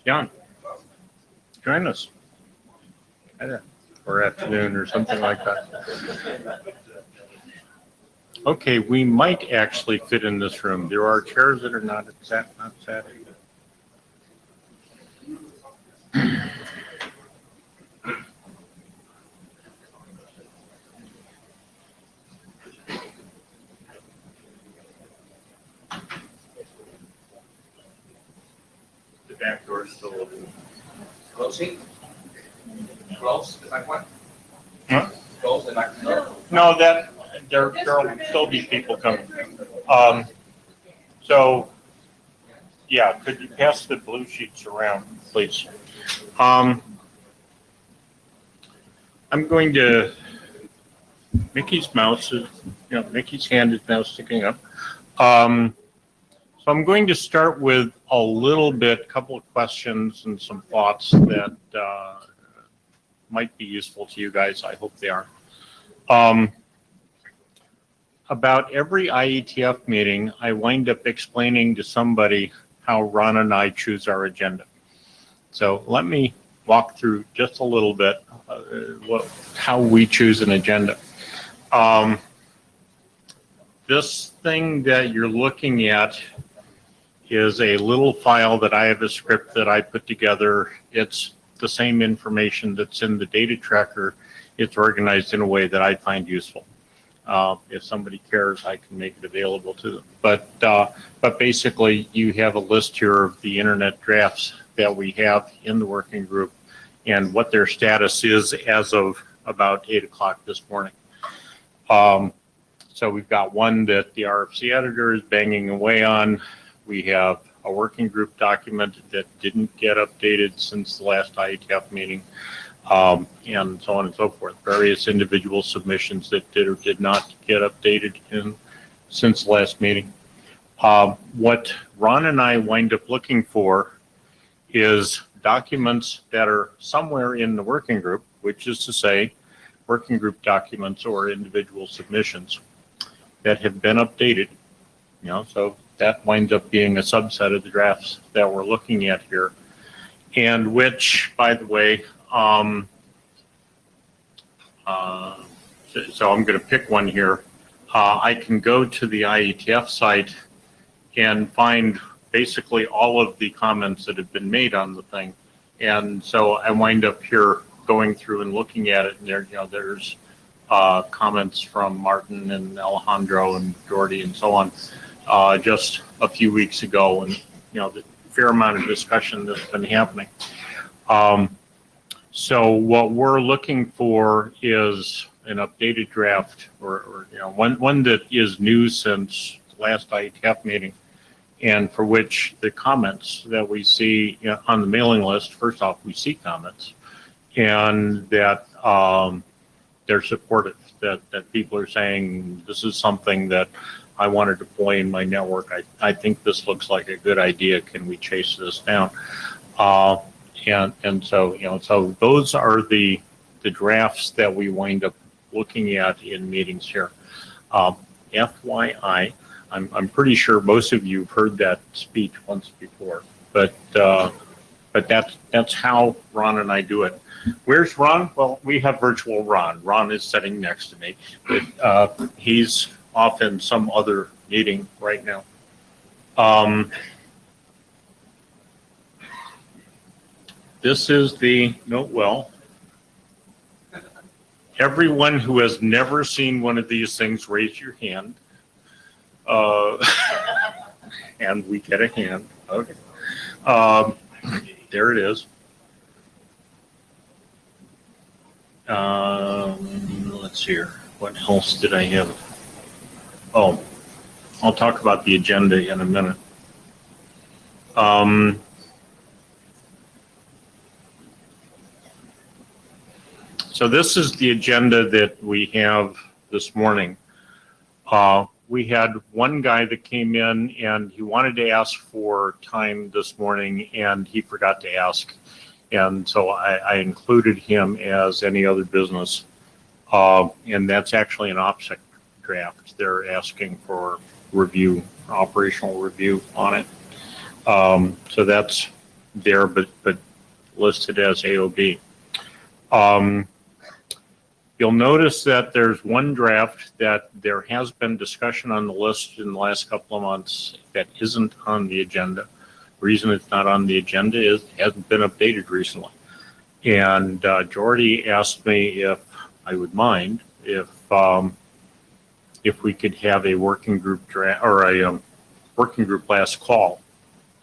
Jan, join us. Or afternoon or something like that. Okay, we might actually fit in this room. There are chairs that are not sat. The back door is still open. Closing? Close the back one? Huh? Close the back door? No, there'll still be people coming. So, yeah, could you pass the blue sheets around, please? I'm going to, Mickey's mouse is, Mickey's hand is now sticking up. So I'm going to start with a couple of questions and some thoughts that might be useful to you guys. I hope they are. About every IETF meeting, I wind up explaining to somebody how Ron and I choose our agenda. So let me walk through just a little bit how we choose an agenda. This thing that you're looking at is a little file that I have a script that I put together. It's the same information that's in the data tracker. It's organized in a way that I find useful. If somebody cares, I can make it available to them. But basically, you have a list here of the internet drafts that we have in the working group and what their status is as of about 8 o'clock this morning. So we've got one that the RFC editor is banging away on. We have a working group document that didn't get updated since the last IETF meeting, and so on and so forth. Various individual submissions that did or did not get updated since the last meeting. What Ron and I wind up looking for is documents that are somewhere in the working group, which is to say working group documents or individual submissions that have been updated. So that winds up being a subset of the drafts that we're looking at here, and which, by the way, so I'm going to pick one here. I can go to the IETF site and find basically all of the comments that have been made on the thing, and so I wind up here going through and looking at it, and there's comments from Martin and Alejandro and Jordy and so on. Just a few weeks ago, and the fair amount of discussion that's been happening. So what we're looking for is an updated draft, or one that is new since the last IETF meeting, and for which the comments that we see on the mailing list. First off, we see comments, and that they're supportive. That people are saying this is something that I want to deploy in my network. I think this looks like a good idea. Can we chase this down? And so so those are the drafts that we wind up looking at in meetings here. FYI, I'm pretty sure most of you have heard that speech once before, but that's how Ron and I do it. Where's Ron? Well, we have virtual Ron. Ron is sitting next to me, but he's off in some other meeting right now. This is the note. Well, everyone who has never seen one of these things, raise your hand. And we get a hand. Okay. There it is. Let's see here. What else did I have? Oh, I'll talk about the agenda in a minute. So this is the agenda that we have this morning. We had one guy that came in and he wanted to ask for time this morning and he forgot to ask. And so I included him as any other business. And that's actually an OPSEC draft. They're asking for review, operational review on it. So that's there, but listed as AOB. You'll notice that there's one draft that there has been discussion on the list in the last couple of months that isn't on the agenda. The reason it's not on the agenda is it hasn't been updated recently. And Jordy asked me if I would mind if we could have a working group draft or a working group last call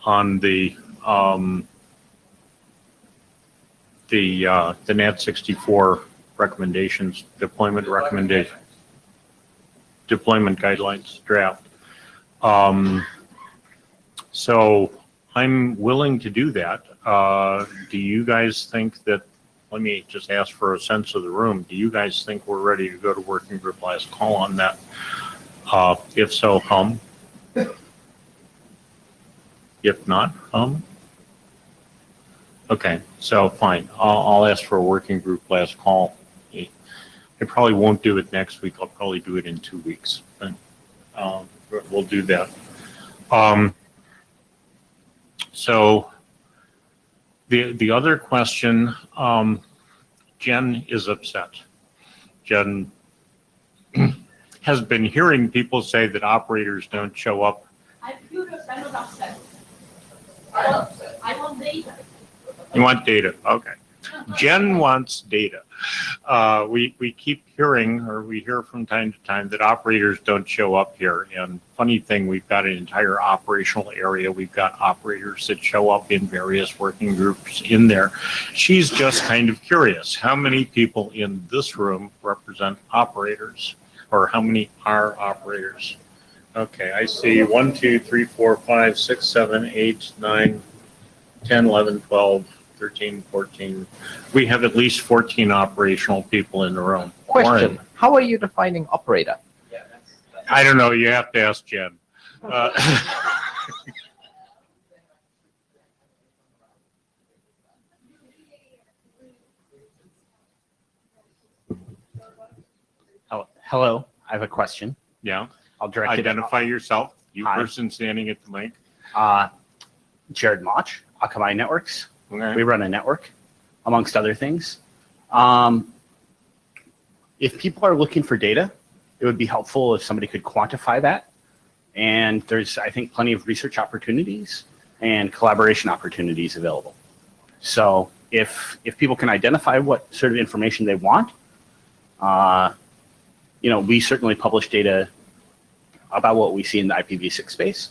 on the NAT 64 recommendations, deployment guidelines draft. So I'm willing to do that. Do you guys think that, let me just ask for a sense of the room. Do you guys think we're ready to go to working group last call on that? If so, hum. If not, hum. Okay, so fine. I'll ask for a working group last call. I probably won't do it next week. I'll probably do it in 2 weeks, but we'll do that. So the other question, Jen is upset. Jen has been hearing people say that operators don't show up. I'm curious, I'm not upset. I want data. You want data, okay. Jen wants data. We keep hearing, or we hear from time to time, that operators don't show up here. And funny thing, we've got an entire operational area. We've got operators that show up in various working groups in there. She's just kind of curious. How many people in this room represent operators? Or how many are operators? Okay, I see 1, 2, 3, 4, 5, 6, 7, 8, 9, 10, 11, 12, 13, 14. We have at least 14 operational people in the room. Question, how are you defining operator? Yeah, I don't know, you have to ask Jen. Hello, I have a question. Yeah, I'll direct identify yourself, you Hi. person standing at the mic. Jared Mach, Akamai Networks. Okay. We run a network, amongst other things. If people are looking for data, it would be helpful if somebody could quantify that. And there's, I think, plenty of research opportunities and collaboration opportunities available. So if people can identify what sort of information they want, we certainly publish data about what we see in the IPv6 space,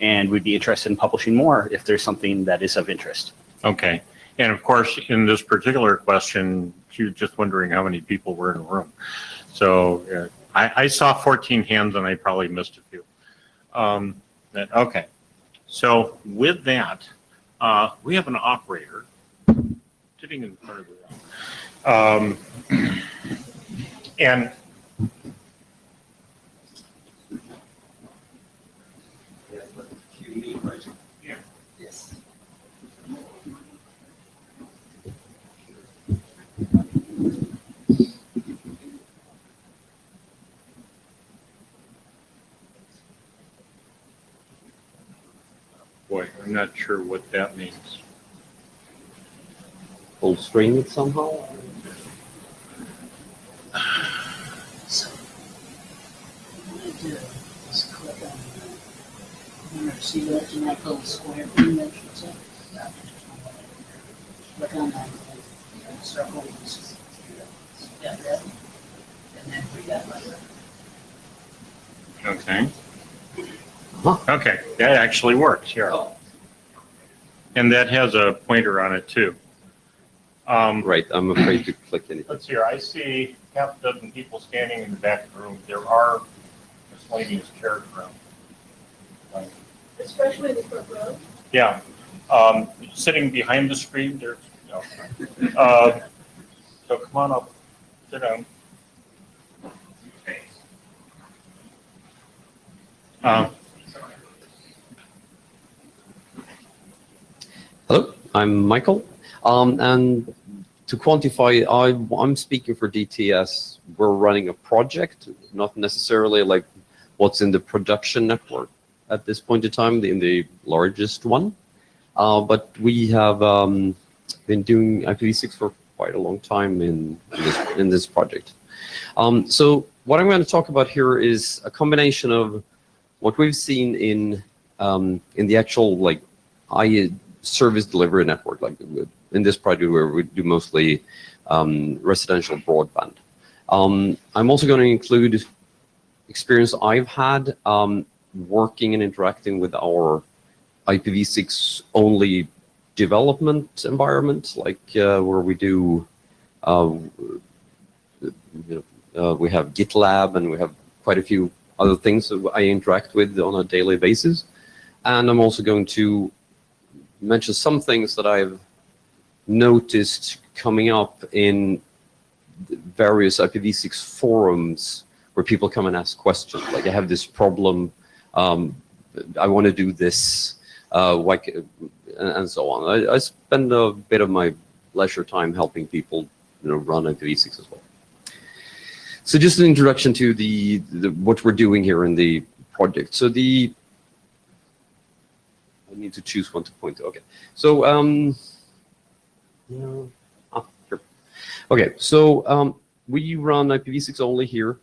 and we'd be interested in publishing more if there's something that is of interest. Okay. And of course, in this particular question, you're just wondering how many people were in the room. So I saw 14 hands and I probably missed a few. Okay. So with that, we have an operator sitting in front of the room. And Yes. boy, I'm not sure what that means. Full screen it somehow? So, what I do is click on the, see that in that little square thing that you said? Click on that circle, get that, and then read that letter. Okay. Huh. Okay, that actually works here. Oh, And that has a pointer on it too. Right, I'm afraid to click anything. Let's see here, I see half a dozen people standing in the back of the room. There are miscellaneous chairs around. Especially the front row. Yeah, sitting behind the screen, there's, so come on up, sit down. Hello, I'm Michael. And to quantify, I'm speaking for DTS. We're running a project, not necessarily like what's in the production network at this point in time, in the largest one. but we have been doing IPv6 for quite a long time in this project. So what I'm going to talk about here is a combination of what we've seen in the actual like service delivery network, like in this project where we do mostly residential broadband. I'm also going to include experience I've had working and interacting with our IPv6 only development environment, like where we do, we have GitLab and we have quite a few other things that I interact with on a daily basis. And I'm also going to mention some things that I've noticed coming up in various IPv6 forums where people come and ask questions. Like, I have this problem, I want to do this, and so on. I spend a bit of my leisure time helping people, run IPv6 as well. So just an introduction to the what we're doing here in the project. So I need to choose one to point to. Okay. So here. Okay. So we run IPv6 only here.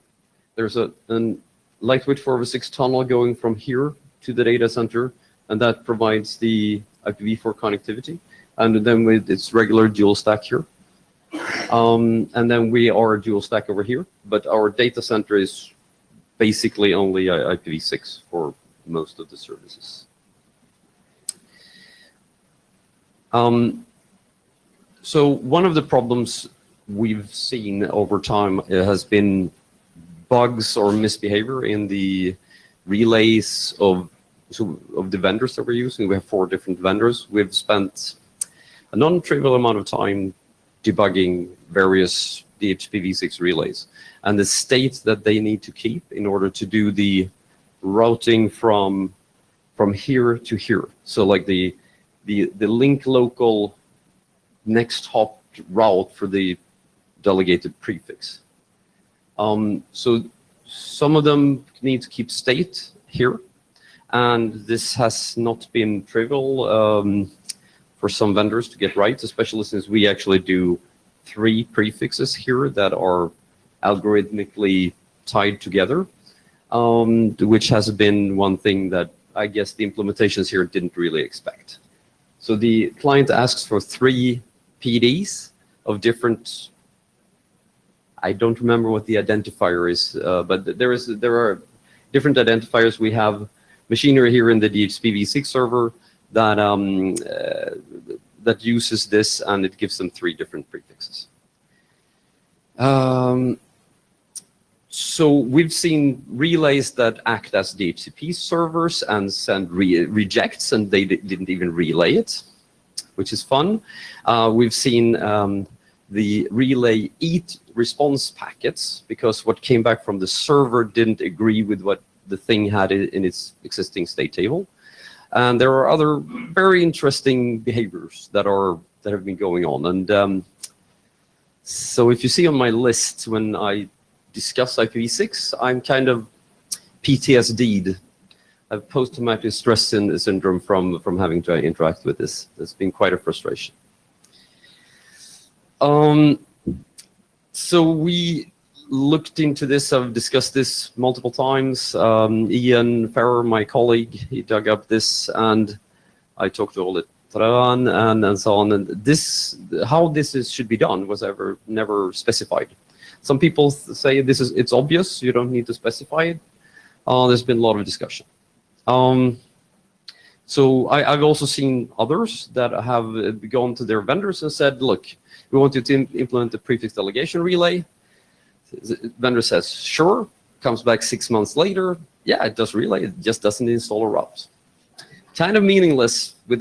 There's a lightweight 4/6 tunnel going from here to the data center, and that provides the IPv4 connectivity. And then with its regular dual stack here. And then we are dual stack over here, but our data center is basically only IPv6 for most of the services. So one of the problems we've seen over time has been bugs or misbehavior in the relays of the vendors that we're using. We have 4 different vendors. We've spent a non-trivial amount of time debugging various DHCP-V6 relays and the state that they need to keep in order to do the routing from here to here. So like the link local next hop route for the delegated prefix. So some of them need to keep state here, and this has not been trivial for some vendors to get right, especially since we actually do 3 prefixes here that are algorithmically tied together, which has been one thing that I guess the implementations here didn't really expect. So the client asks for 3 PDs of different, I don't remember what the identifier is, but there are different identifiers. We have machinery here in the DHCP-V6 server that uses this, and it gives them 3 different prefixes. So we've seen relays that act as DHCP servers and send rejects, and they didn't even relay it, which is fun. We've seen the relay eat response packets because what came back from the server didn't agree with what the thing had in its existing state table. And there are other very interesting behaviors that have been going on. And so if you see on my list when I discuss IPv6, I'm kind of PTSD'd. I have post-traumatic stress syndrome from having to interact with this. It's been quite a frustration. So we looked into this. I've discussed this multiple times. Ian Farrer, my colleague, he dug up this, and I talked to Ole Tran and so on. And this, how this should be done, was never specified. Some people say it's obvious. You don't need to specify it. There's been a lot of discussion. So I've also seen others that have gone to their vendors and said, look, we want you to implement the prefix delegation relay. The vendor says, sure, comes back 6 months later. Yeah, it does relay, it just doesn't install a route. Kind of meaningless with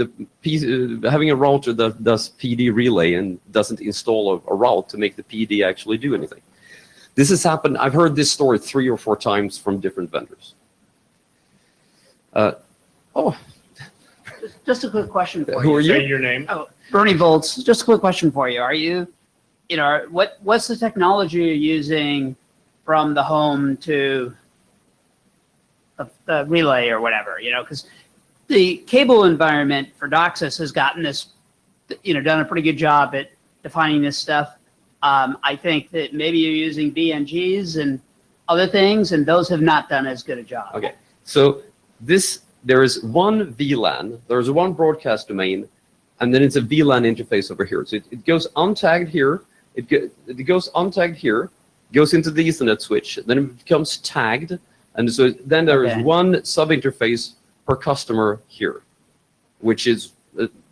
having a router that does PD relay and doesn't install a route to make the PD actually do anything. This has happened, I've heard this story 3 or 4 times from different vendors. Just a quick question for Who you. are you? Say your name. Oh, Bernie Volts. Just a quick question for you. Are you, what's the technology you're using from the home to the relay or whatever? Because the cable environment for DOCSIS has gotten this, done a pretty good job at defining this stuff. I think that maybe you're using BNGs and other things, and those have not done as good a job. Okay, so there is one VLAN, there's one broadcast domain, and then it's a VLAN interface over here. So it goes untagged here, it goes untagged here, goes into the Ethernet switch, then it becomes tagged, and so then there is one sub-interface per customer here, which is,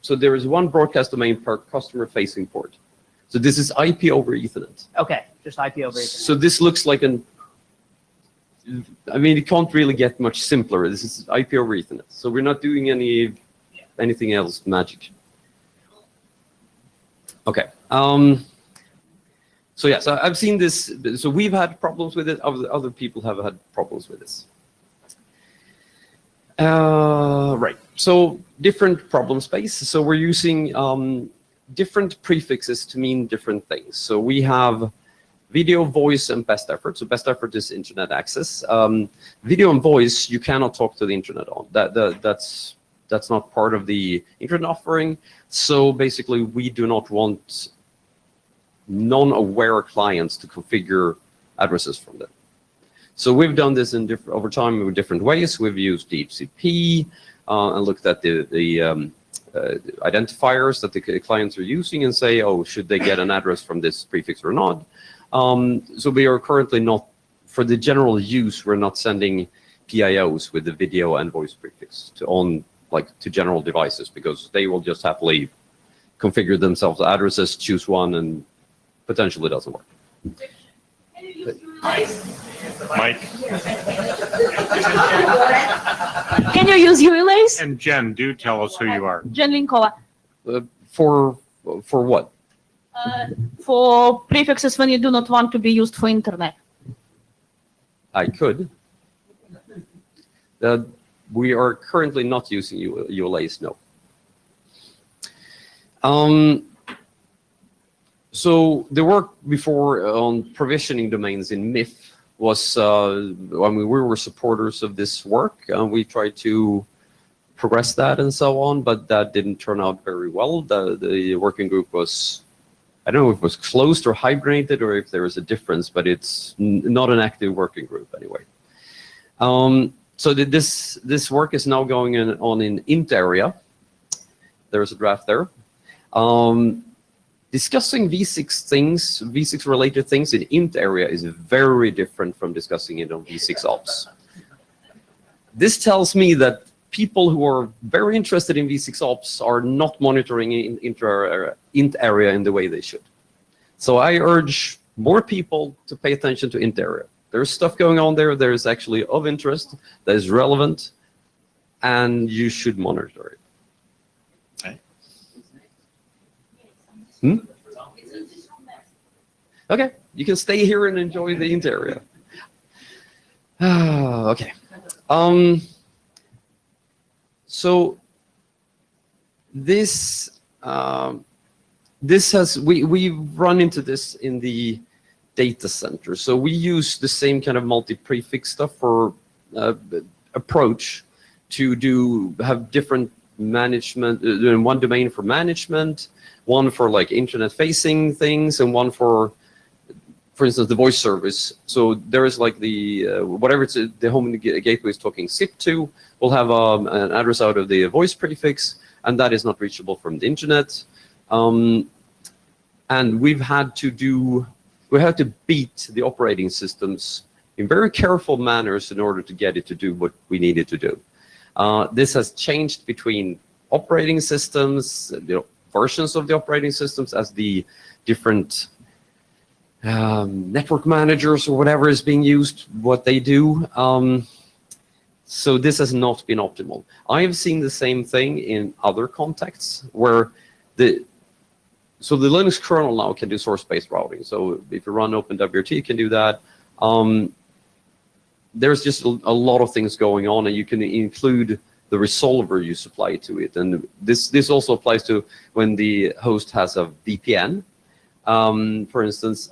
so there is one broadcast domain per customer-facing port. So this is IP over Ethernet. Okay, just IP over Ethernet. So this looks like it can't really get much simpler. This is IP over Ethernet. So we're not doing anything else magic. Okay. So yeah, so I've seen this. So we've had problems with it. Other people have had problems with this. Right. So different problem space. So we're using different prefixes to mean different things. So we have video, voice, and best effort. So best effort is internet access. Video and voice, you cannot talk to the internet on. That's not part of the internet offering. So basically, we do not want non-aware clients to configure addresses from them. So we've done this in over time in different ways. We've used DHCP and looked at the identifiers that the clients are using and say, oh, should they get an address from this prefix or not? So we are currently not, for the general use, we're not sending PIOs with the video and voice prefix to general devices, because they will just happily configure themselves addresses, choose one, and potentially doesn't work. Can you use relays? Mike Can you use relays? and Jen, do tell us who you are. Jen Linkova. For what? For prefixes when you do not want to be used for internet. I could. We are currently not using ULAs, no. So the work before on provisioning domains in MIF was, we were supporters of this work, and we tried to progress that and so on, but that didn't turn out very well. The working group was, I don't know if it was closed or hibernated or if there was a difference, but it's not an active working group anyway. So this work is now going on in int area. There's a draft there. Discussing V6 related things in int area is very different from discussing it on V6OPS. This tells me that people who are very interested in V6OPS are not monitoring int area in the way they should. So I urge more people to pay attention to int area. There's stuff going on there that is actually of interest, that is relevant, and you should monitor it. Okay, you can stay here and enjoy the int area. Okay. So this we've run into this in the data center. So we use the same kind of multi-prefix stuff for approach to have different management, one domain for management, one for like internet facing things, and one for instance, the voice service. So there is like the, whatever it's, the home gateway is talking SIP to, will have an address out of the voice prefix, and that is not reachable from the internet. And we had to beat the operating systems in very careful manners in order to get it to do what we needed to do. This has changed between operating systems, versions of the operating systems as the different network managers or whatever is being used, what they do. So this has not been optimal. I have seen the same thing in other contexts where the Linux kernel now can do source-based routing. So if you run OpenWRT, you can do that. There's just a lot of things going on, and you can include the resolver you supply to it. And this also applies to when the host has a VPN. For instance,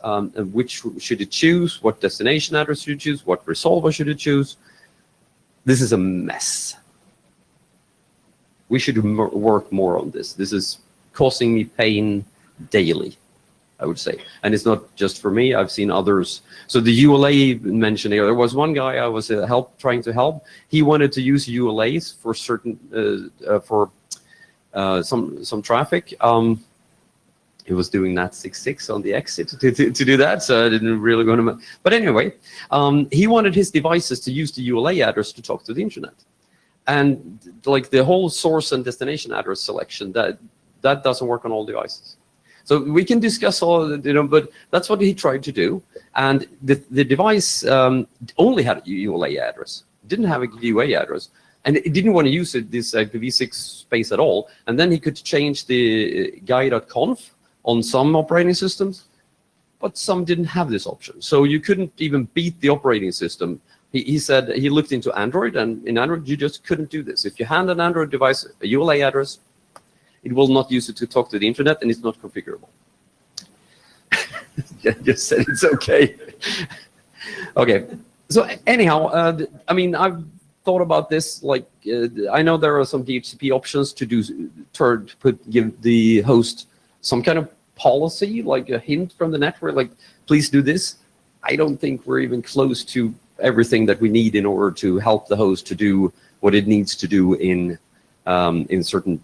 which should it choose? What destination address should it choose? What resolver should it choose? This is a mess. we should work more on this. This is causing me pain daily, I would say. And it's not just for me, I've seen others. So the ULA mentioned here, there was one guy I was trying to help. He wanted to use ULAs for certain, some traffic. He was doing that 6.6 on the exit to do that, so I didn't really go to. But anyway, he wanted his devices to use the ULA address to talk to the internet, and like the whole source and destination address selection that doesn't work on all devices. So we can discuss all, but that's what he tried to do, and the device only had a ULA address, didn't have a UA address. And it didn't want to use this V6 space at all. And then he could change the guy.conf on some operating systems, but some didn't have this option. So you couldn't even beat the operating system. He said he looked into Android, and in Android, you just couldn't do this. If you hand an Android device a ULA address, it will not use it to talk to the internet, and it's not configurable. Just said it's okay. Okay. So anyhow, I mean, I've thought about this. Like, I know there are some DHCP options to do give the host some kind of policy, like a hint from the network, like please do this. I don't think we're even close to everything that we need in order to help the host to do what it needs to do in certain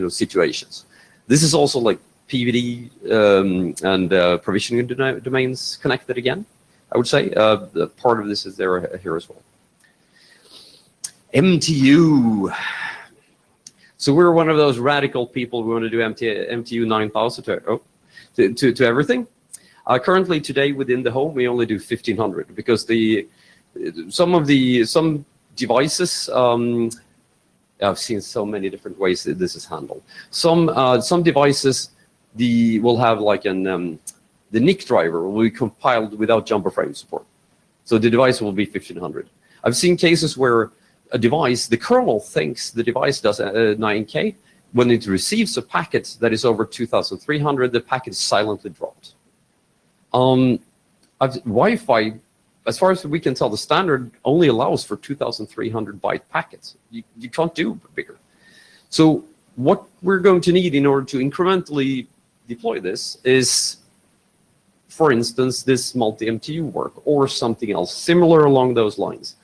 situations. This is also like PVD and provisioning domains connected again. I would say the part of this is there here as well. MTU. So we're one of those radical people who want to do MTU 9000 to everything. Currently today within the home we only do 1500 because some devices I've seen so many different ways that this is handled. Some devices will have like the NIC driver will be compiled without jumper frame support, so the device will be 1500. I've seen cases where a device, the kernel thinks the device does 9K. When it receives a packet that is over 2300, the packet is silently dropped. Wi-Fi, as far as we can tell, the standard only allows for 2300 byte packets. You can't do bigger. So what we're going to need in order to incrementally deploy this is, for instance, this multi-MTU work or something else similar along those lines.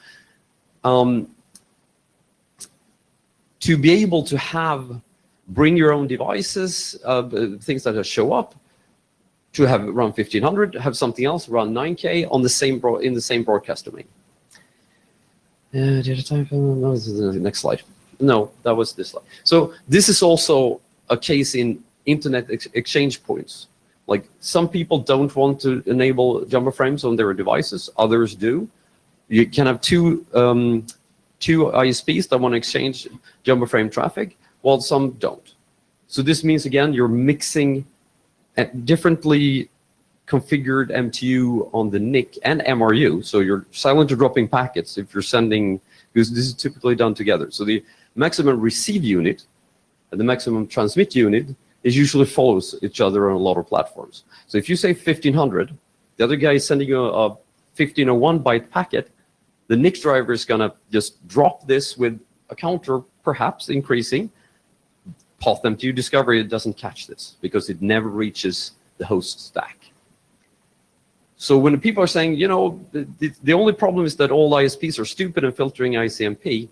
To be able to bring your own devices, things that show up, to have run 1500, have something else run 9K on in the same broadcast domain. Did I type? No, this is the next slide. No, that was this slide. So this is also a case in internet exchange points. Like some people don't want to enable jumper frames on their devices, others do. You can have two ISPs that want to exchange jumper frame traffic, while some don't. So this means, again, you're mixing differently configured MTU on the NIC and MRU. So you're silently dropping packets if you're sending, because this is typically done together. So the maximum receive unit and the maximum transmit unit usually follows each other on a lot of platforms. So if you say 1500, the other guy is sending you a 1501 byte packet, the NIC driver is going to just drop this with a counter, perhaps increasing. Path MTU discovery, it doesn't catch this because it never reaches the host stack. So when people are saying, the only problem is that all ISPs are stupid and filtering ICMP,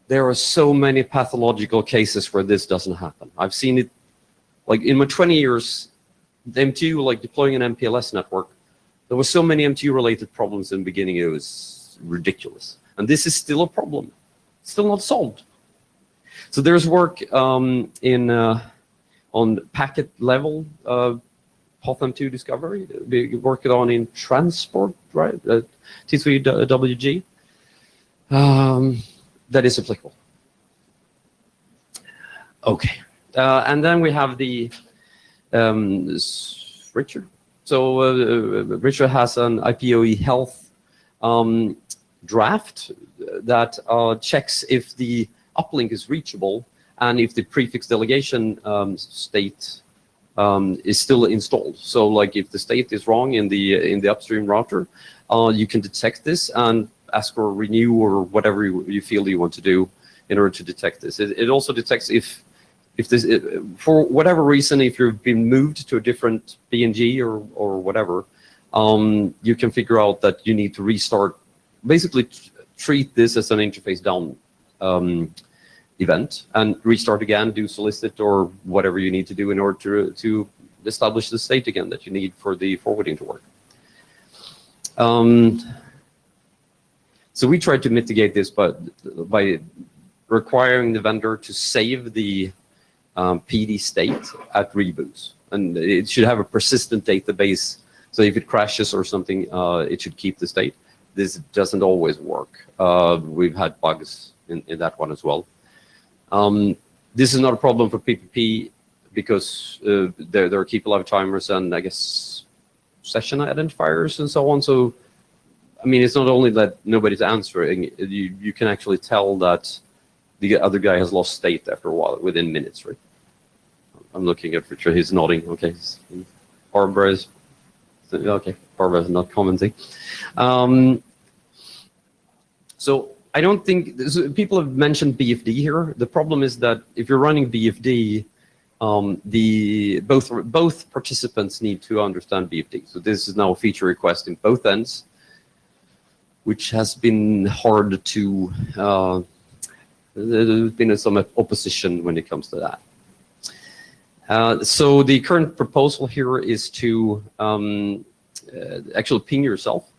there are so many pathological cases where this doesn't happen. I've seen it, like in my 20 years, the MTU, like deploying an MPLS network, there were so many MTU-related problems in the beginning, it was ridiculous. And this is still a problem, still not solved. So there's work on packet level Path M2 discovery, worked on in transport, right? T3WG, that is applicable. Okay, and then we have the Richard. So Richard has an IPOE health draft that checks if the uplink is reachable and if the prefix delegation state is still installed. So like if the state is wrong in the upstream router, you can detect this and ask for a renew or whatever you feel you want to do in order to detect this. It also detects if this, for whatever reason, if you've been moved to a different BNG or whatever, you can figure out that you need to restart, basically treat this as an interface down event and restart again, do solicit or whatever you need to do in order to establish the state again that you need for the forwarding to work. So we tried to mitigate this by requiring the vendor to save the PD state at reboots. And it should have a persistent database. So if it crashes or something, it should keep the state. This doesn't always work. We've had bugs in that one as well. This is not a problem for PPP because there are keep alive timers and I guess session identifiers and so on. So, I mean, it's not only that nobody's answering, you can actually tell that the other guy has lost state after a while, within minutes, right? I'm looking at Richard, he's nodding, okay. Barbara is, okay, Barbara is not commenting. So I don't think, people have mentioned BFD here. The problem is that if you're running BFD, both participants need to understand BFD. So this is now a feature request in both ends, which has been hard to, there's been some opposition when it comes to that. So the current proposal here is to actually ping yourself.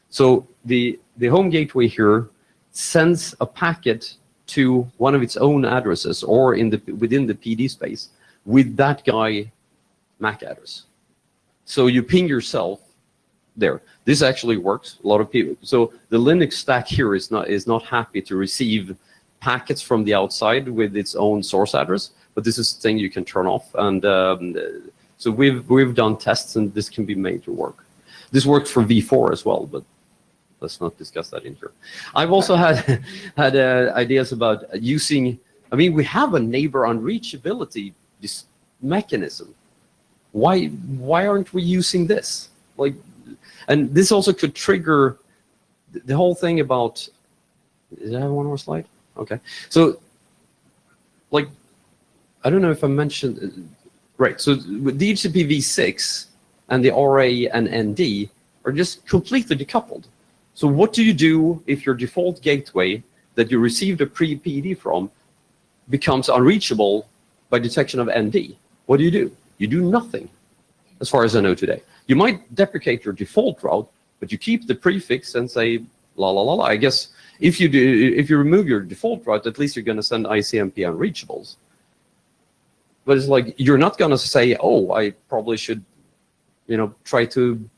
So the home gateway here sends a packet to one of its own addresses or within the PD space with that guy MAC address. So you ping yourself there. This actually works. A lot of people. So the Linux stack here is not happy to receive packets from the outside with its own source address, but this is a thing you can turn off. And so we've done tests, and this can be made to work. This works for V4 as well, but let's not discuss that in here. I've also had ideas about using. I mean, we have a neighbor unreachability this mechanism. Why aren't we using this? Like, and this also could trigger the whole thing about. Did I have one more slide? Okay, so like, I don't know if I mentioned, right, so with DHCP v6 and the RA and ND are just completely decoupled. So what do you do if your default gateway that you received a pre-PD from becomes unreachable by detection of ND? What do? You do nothing, as far as I know today. You might deprecate your default route, but you keep the prefix and say, la, la, la, la. I guess if you remove your default route, at least you're going to send ICMP unreachables. But it's like, you're not going to say, oh, I probably should, try to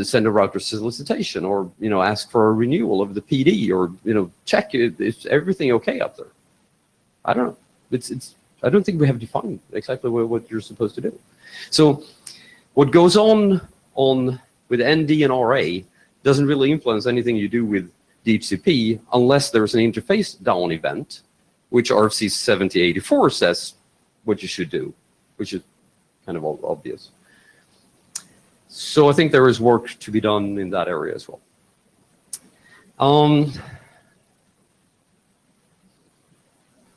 send a router solicitation or, ask for a renewal of the PD or, check is everything okay up there. I don't know. I don't think we have defined exactly what you're supposed to do. So what goes on with ND and RA doesn't really influence anything you do with DHCP unless there's an interface down event, which RFC 7084 says what you should do, which is kind of obvious. So I think there is work to be done in that area as well.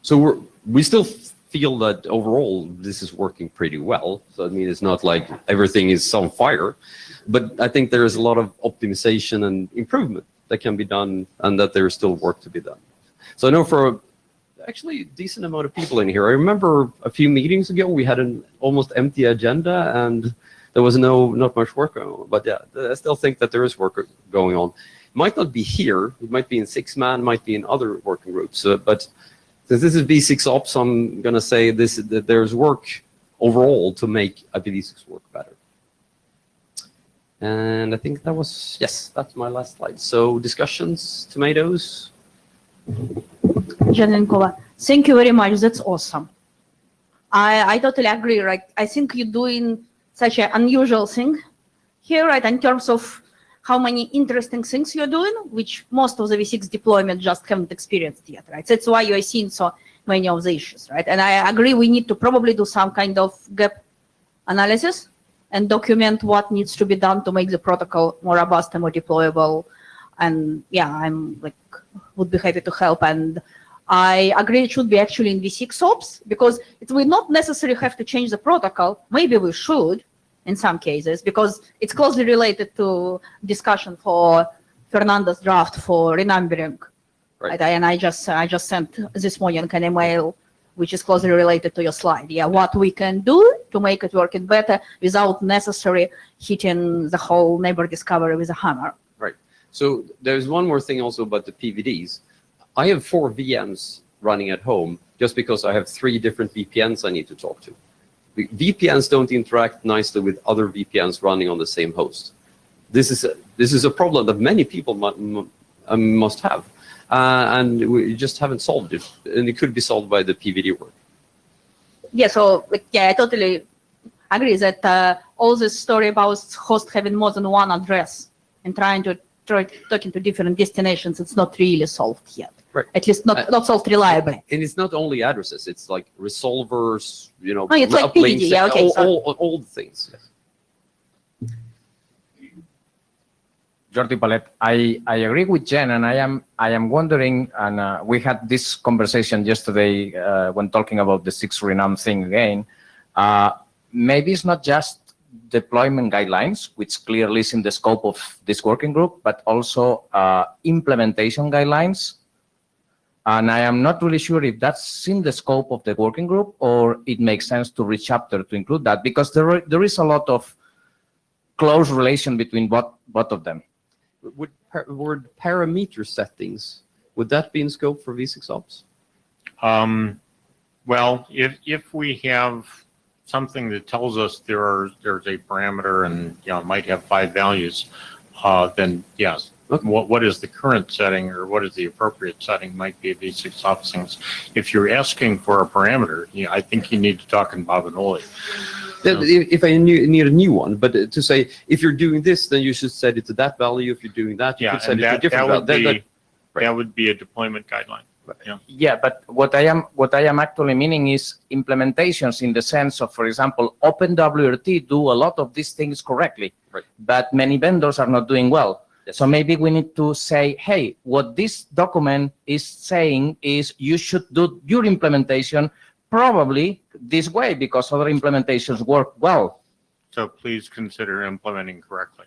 So we still feel that overall this is working pretty well. So I mean, it's not like everything is on fire, but I think there is a lot of optimization and improvement that can be done, and that there's still work to be done. So I know for actually a decent amount of people in here, I remember a few meetings ago we had an almost empty agenda and there was not much work going on. But yeah, I still think that there is work going on. It might not be here, it might be in 6-man, might be in other working groups, but since this is V6OPS, I'm going to say that there's work overall to make IPv6 work better. And I think that was, yes, that's my last slide. So discussions, tomatoes. Janenkola, thank you very much. That's awesome. I totally agree. Right? I think you're doing such an unusual thing here, right? In terms of how many interesting things you're doing, which most of the V6 deployment just haven't experienced yet, right? That's why you're seeing so many of the issues, right? And I agree we need to probably do some kind of gap analysis and document what needs to be done to make the protocol more robust and more deployable. And yeah, I'm would be happy to help. And I agree it should be actually in V6OPS because it will not necessarily have to change the protocol. Maybe we should in some cases because it's closely related to discussion for Fernando's draft for renumbering. Right. And I just sent this morning an email which is closely related to your slide. Yeah, what we can do to make it working better without necessarily hitting the whole neighbor discovery with a hammer. Right. So there's one more thing also about the PVDs. I have 4 VMs running at home just because I have 3 different VPNs I need to talk to. The VPNs don't interact nicely with other VPNs running on the same host. This is a problem that many people must have. And we just haven't solved it, and it could be solved by the PVD work. Yeah, so I totally agree that all this story about host having more than one address and talking to different destinations, it's not really solved yet. Right. At least not solved reliably. And it's not only addresses; it's like resolvers, Oh, it's like uplinks, PVD, yeah, okay, all the things. Jordi Palet, I agree with Jen, and I am wondering, and we had this conversation yesterday when talking about the 6 renum thing again. Maybe it's not just deployment guidelines, which clearly is in the scope of this working group, but also implementation guidelines. And I am not really sure if that's in the scope of the working group or it makes sense to re-chapter to include that, because there is a lot of close relation between both of them. Would parameter settings, would that be in scope for V6OPS? Well, if we have something that tells us there's a parameter and it might have 5 values, then yes. Okay. What is the current setting or what is the appropriate setting might be a V6OPS things. If you're asking for a parameter, I think you need to talk in Bob and Oli. If I need a new one, but to say if you're doing this, then you should set it to that value. If you're doing that, you could set it to a different value. That would be a deployment guideline. Yeah. Yeah, but what I am actually meaning is implementations in the sense of, for example, OpenWRT do a lot of these things correctly, right, but many vendors are not doing well. Yes. So maybe we need to say, hey, what this document is saying is you should do your implementation probably this way because other implementations work well. So please consider implementing correctly.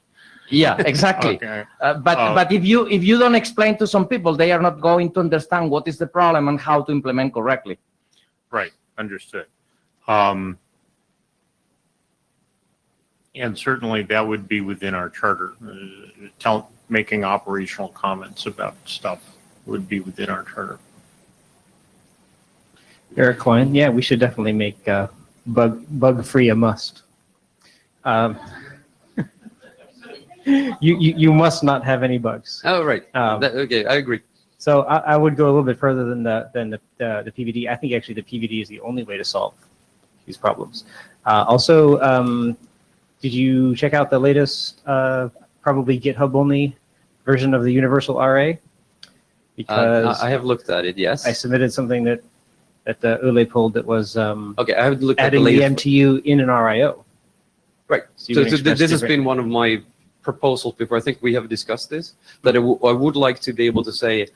Yeah, exactly. Okay. But if you don't explain to some people, they are not going to understand what is the problem and how to implement correctly. Right, understood. And certainly that would be within our charter. Making operational comments about stuff would be within our charter. Eric Klein, yeah, we should definitely make bug-free a must. You must not have any bugs. Oh, right. Okay, I agree. So I would go a little bit further than the PVD. I think actually the PVD is the only way to solve these problems. Also, did you check out the latest, probably GitHub only version of the universal RA? Because I have looked at it. Yes, I submitted something that the Ule pulled that was okay. I have looked at adding the MTU in an RIO. Right. So this has been one of my proposals before. I think we have discussed this, that I would like to be able to say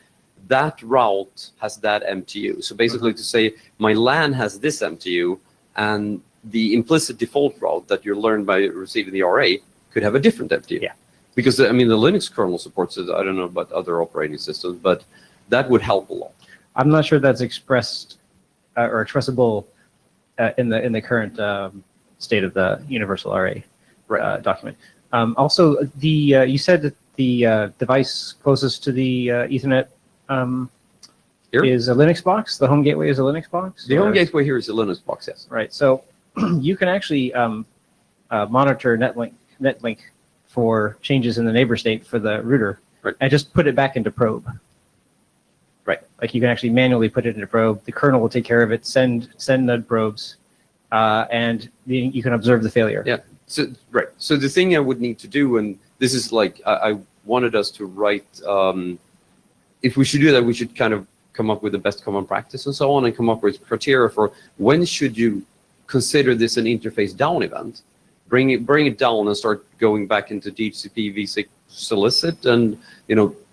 that route has that MTU. So basically to say my LAN has this MTU and the implicit default route that you're learned by receiving the RA could have a different MTU. Yeah. Because I mean, the Linux kernel supports it. I don't know about other operating systems, but that would help a lot. I'm not sure that's expressed or expressible in the current state of the universal RA document. Also, you said that the device closest to the Ethernet is a Linux box. The home gateway is a Linux box. The home gateway here is a Linux box, yes. Right. So you can actually monitor netlink for changes in the neighbor state for the router, right, and just put it back into probe. Right. Like you can actually manually put it into probe. The kernel will take care of it. Send node probes, and you can observe the failure. Yeah. So right. So the thing I would need to do, and this is like I wanted us to write. If we should do that, we should kind of come up with the best common practice and so on, and come up with criteria for when should you consider this an interface down event. Bring it down and start going back into DHCP v6 solicit, and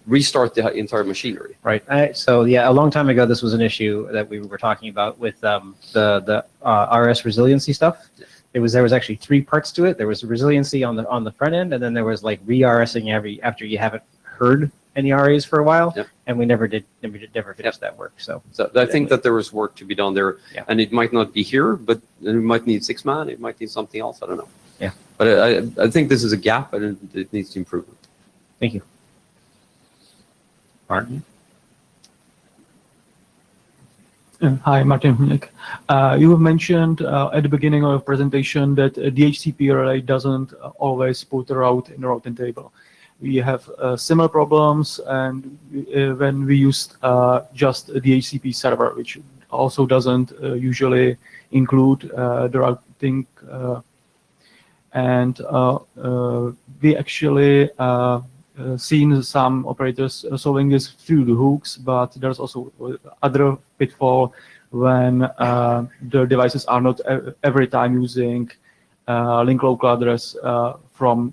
restart the entire machinery. Right. So yeah, a long time ago, this was an issue that we were talking about with the RS resiliency stuff. There was actually three parts to it. There was resiliency on the front end, and then there was like re-RSing after you haven't heard any RAs for a while. Yep. And we never finished that work. So I think that there was work to be done there, Yeah. and it might not be here, but it might need 6 man, it might need something else. I don't know. Yeah. But I think this is a gap, and it needs to improve. thank you. Martin? Hi, Martin Hunik. You have mentioned at the beginning of your presentation that DHCP relay doesn't always put a route in the routing table. We have similar problems, and when we used just a DHCP server, which also doesn't usually include the routing, and we actually seen some operators solving this through the hooks, but there's also other pitfall when the devices are not every time using link local address from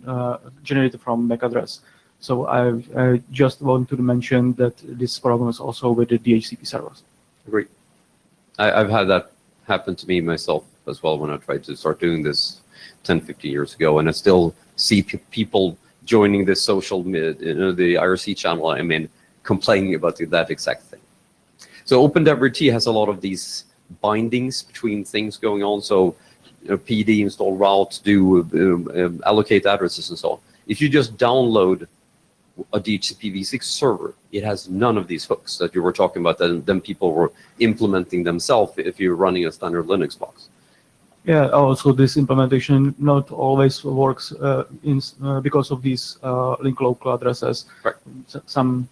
generated from MAC address. So I just want to mention that this problem is also with the DHCP servers. Agreed. I've had that happen to me myself as well when I tried to start doing this 10, 15 years ago, and I still see people joining this social, the IRC channel I'm in, complaining about that exact thing. So OpenWrt has a lot of these bindings between things going on. So PD, install routes, do allocate addresses and so on. If you just download a DHCP V6 server, it has none of these hooks that you were talking about, that then people were implementing themselves if you're running a standard Linux box. Yeah, also this implementation not always works because of these link local addresses. Right. Some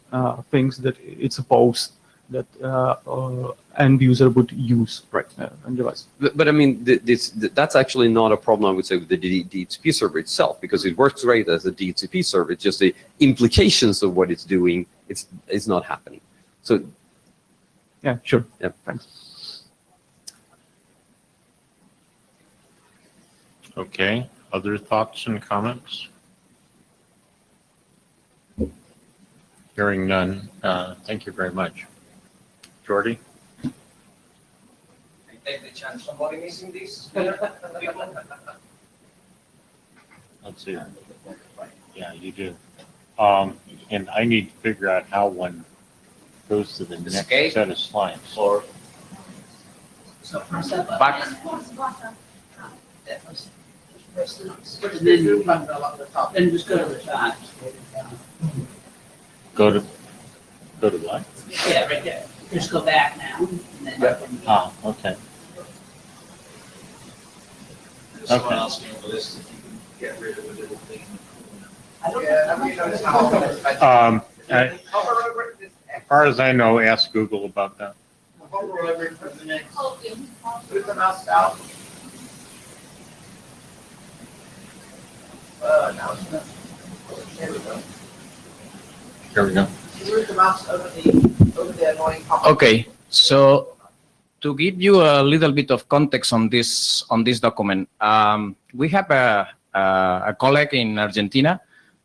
things that it's supposed that end user would use Right. on device. But I mean, that's actually not a problem, I would say, with the DHCP server itself, because it works great as a DHCP server. It's just the implications of what it's doing, it's not happening. So, Yeah, sure. yeah. Thanks. Okay, other thoughts and comments? Hearing none, thank you very much. Jordy? I take the chance somebody missing this. Let's see. Yeah, you do. And I need to figure out how one goes to the next Escape? set of slides. Or So press that button. back. And then just go to the top. Go to what? Yeah, right there. Just go back now. And then Ah, okay. someone Okay. asking on the list if you can get rid of a little thing. As far as I know, ask Google about that. Here we go. Okay, so to give you a little bit of context on this document, we have a colleague in Argentina,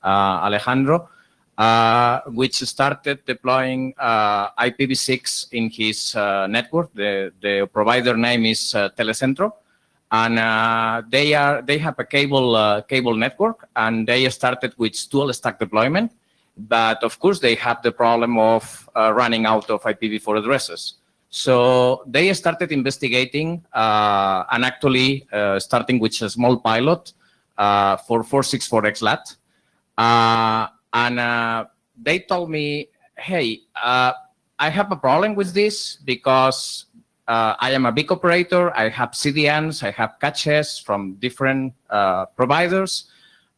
Alejandro, which started deploying IPv6 in his network. The provider name is Telecentro, and they have a cable network, and they started with dual stack deployment. But of course, they have the problem of running out of IPv4 addresses. So they started investigating and actually starting with a small pilot for 464X LAT. And they told me, hey, I have a problem with this because I am a big operator. I have CDNs, I have caches from different providers.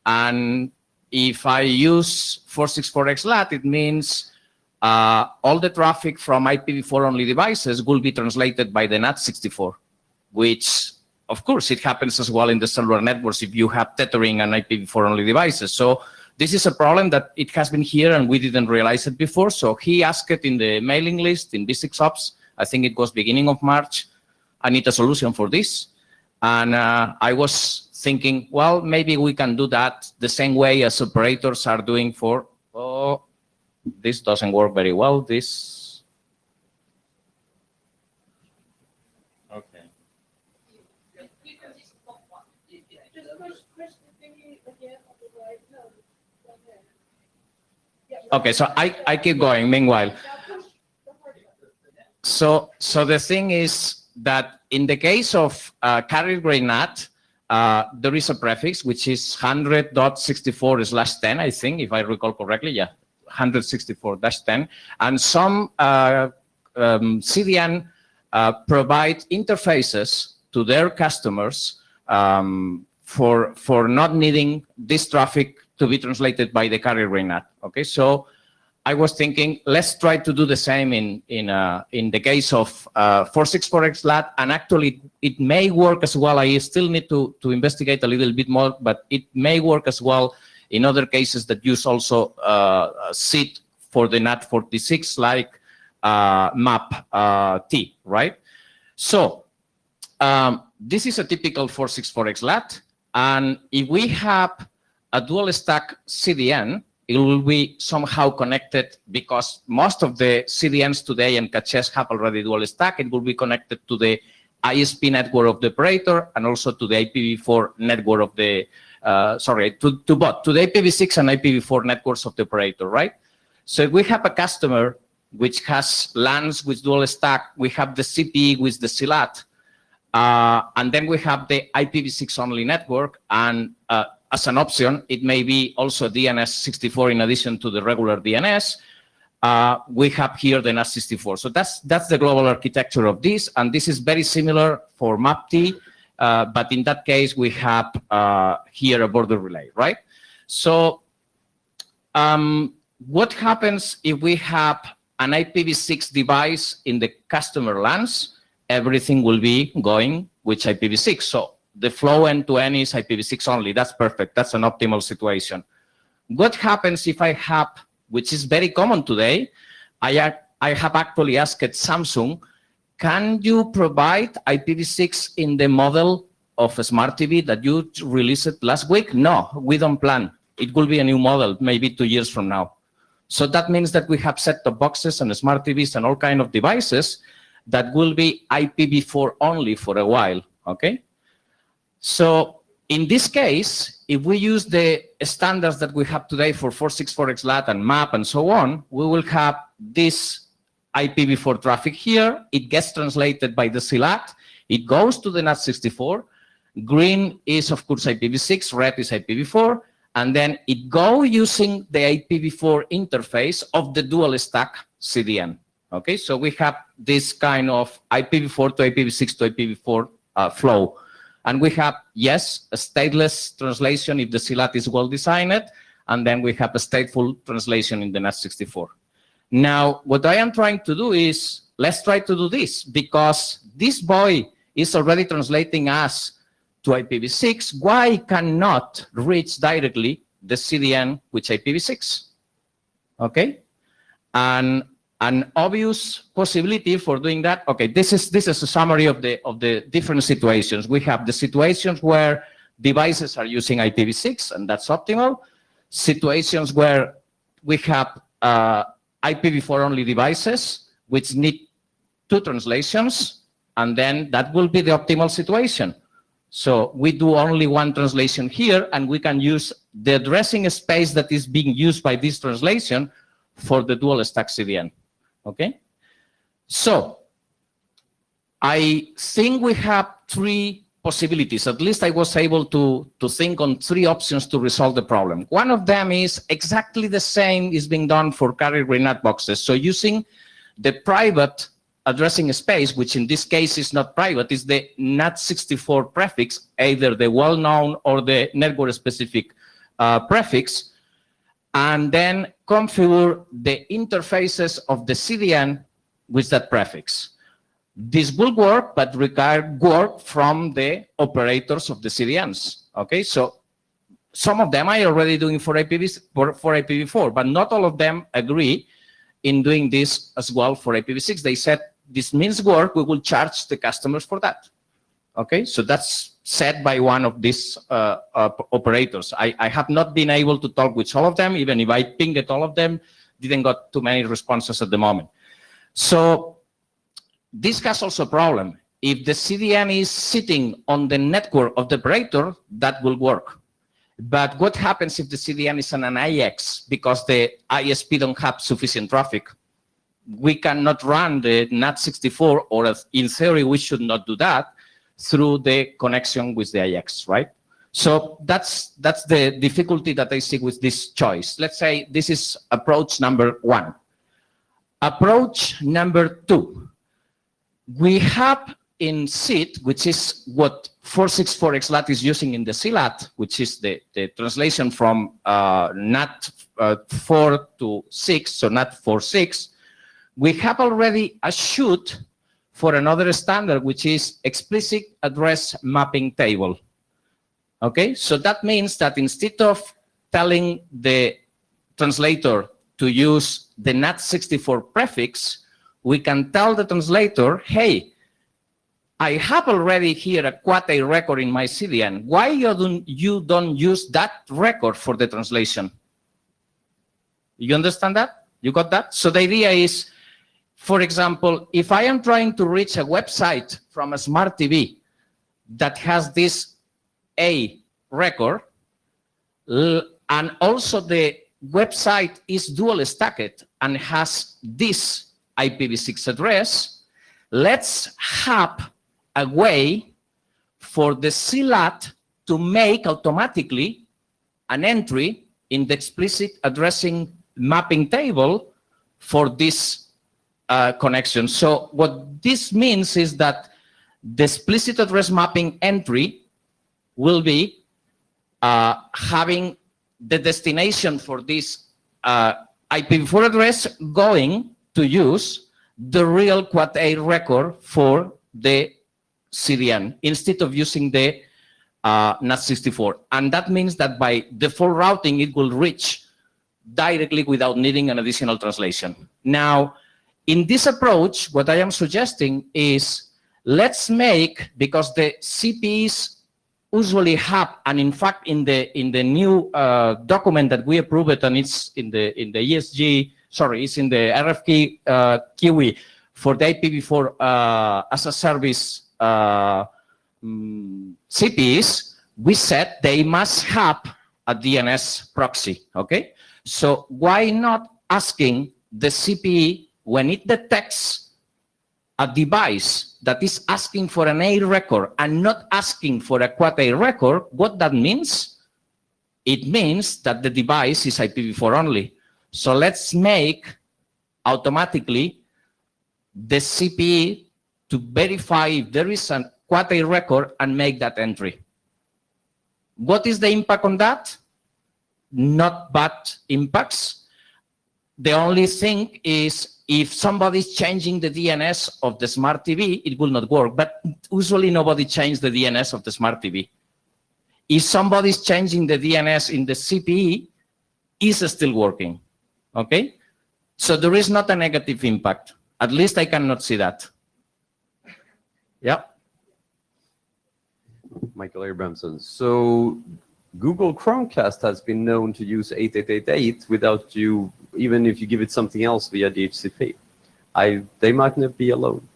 And if I use 464X LAT, it means all the traffic from IPv4 only devices will be translated by the NAT64, which, of course, it happens as well in the cellular networks if you have tethering and IPv4 only devices. So this is a problem that it has been here and we didn't realize it before. So he asked it in the mailing list in V6OPS. I think it was beginning of March. I need a solution for this. And I was thinking, well, maybe we can do that the same way as operators are doing for This doesn't work very well. This. Okay. Okay, so I keep going meanwhile. So the thing is that in the case of carrier grade NAT, there is a prefix which is 100.64/10, I think, if I recall correctly. Yeah, 164-10. And some CDN provide interfaces to their customers for not needing this traffic to be translated by the carrier grade NAT. Okay, so I was thinking, let's try to do the same in the case of 464X LAT, and actually it may work as well. I still need to investigate a little bit more, but it may work as well in other cases that use also SID for the NAT46, like MAP-T, right? So this is a typical 464X LAT, and if we have a dual stack CDN, it will be somehow connected, because most of the CDNs today and caches have already dual stack. It will be connected to the ISP network of the operator and also to the IPv4 network of the, to both, to the IPv6 and IPv4 networks of the operator, right? So if we have a customer which has LANs with dual stack, we have the CPE with the CLAT, and then we have the IPv6 only network, and as an option, it may be also DNS64 in addition to the regular DNS. We have here the NAT64. So that's the global architecture of this, and this is very similar for MAP-T, but in that case, we have here a border relay, right? So what happens if we have an IPv6 device in the customer LANs? Everything will be going with IPv6. So the flow end-to-end is IPv6 only. That's perfect. That's an optimal situation. What happens if I have, which is very common today, I have actually asked Samsung, can you provide IPv6 in the model of a smart TV that you released last week? No, we don't plan. It will be a new model, maybe 2 years from now. So that means that we have set-top boxes and smart TVs and all kinds of devices that will be IPv4 only for a while, okay? So in this case, if we use the standards that we have today for 464X LAT and MAP and so on, we will have this IPv4 traffic here. It gets translated by the CLAT. It goes to the NAT64. Green is, of course, IPv6. Red is IPv4. And then it goes using the IPv4 interface of the dual stack CDN. Okay, so we have this kind of IPv4 to IPv6 to IPv4 flow. And we have, yes, a stateless translation if the CLAT is well designed, and then we have a stateful translation in the NAT64. Now, what I am trying to do is, let's try to do this, because this boy is already translating us to IPv6. Why cannot reach directly the CDN with IPv6? Okay, and an obvious possibility for doing that. Okay, this is a summary of the different situations. We have the situations where devices are using IPv6, and that's optimal. Situations where we have IPv4 only devices which need 2 translations, and then that will be the optimal situation. So we do only 1 translation here, and we can use the addressing space that is being used by this translation for the dual stack CDN. Okay, so I think we have 3 possibilities. At least I was able to think on 3 options to resolve the problem. One of them is exactly the same is being done for carrier grade NAT boxes. So using the private addressing space, which in this case is not private, is the NAT64 prefix, either the well-known or the network-specific prefix, and then configure the interfaces of the CDN with that prefix. This will work, but require work from the operators of the CDNs. Okay, so some of them are already doing for IPv4, but not all of them agree in doing this as well for IPv6. They said, this means work, we will charge the customers for that. Okay, so that's said by one of these operators. I have not been able to talk with all of them, even if I pinged all of them didn't got too many responses at the moment. So this has also a problem. If the CDN is sitting on the network of the operator, that will work. But what happens if the CDN is on an IX because the ISP don't have sufficient traffic? We cannot run the NAT64, or in theory, we should not do that through the connection with the IX, right? So that's the difficulty that I see with this choice. Let's say this is approach number 1. Approach number 2. We have in SIT, which is what 464XLAT is using in the CLAT, which is the translation from NAT 4 to 6, so NAT 4.6, we have already a shoot for another standard, which is explicit address mapping table. Okay, so that means that instead of telling the translator to use the NAT64 prefix, we can tell the translator, hey, I have already here a Quad A record in my CDN. Why you don't use that record for the translation? You understand that? You got that? So the idea is, for example, if I am trying to reach a website from a smart TV that has this A record, and also the website is dual stacked and has this IPv6 address, let's have a way for the CLAT to make automatically an entry in the explicit addressing mapping table for this connection. So what this means is that the explicit address mapping entry will be having the destination for this IPv4 address going to use the real Quad A record for the CDN instead of using the NAT64. And that means that by default routing, it will reach directly without needing an additional translation. Now, in this approach, what I am suggesting is let's make, because the CPEs usually have, and in fact, in the new document that we approved, and it's in the ESG, sorry, it's in the RFQ QE for the IPv4 as a service CPEs, we said they must have a DNS proxy, okay? So why not asking the CPE when it detects a device that is asking for an A record and not asking for a Quad A record, what that means? It means that the device is IPv4 only. So let's make automatically the CPE to verify if there is a Quad A record and make that entry. What is the impact on that? Not bad impacts. The only thing is if somebody's changing the DNS of the smart TV, it will not work. But usually nobody changes the DNS of the smart TV. If somebody's changing the DNS in the CPE, it's still working. Okay? So there is not a negative impact. At least I cannot see that. Yeah. Michael Abrahamson. So Google Chromecast has been known to use 8888 without you, even if you give it something else via DHCP. They might not be alone.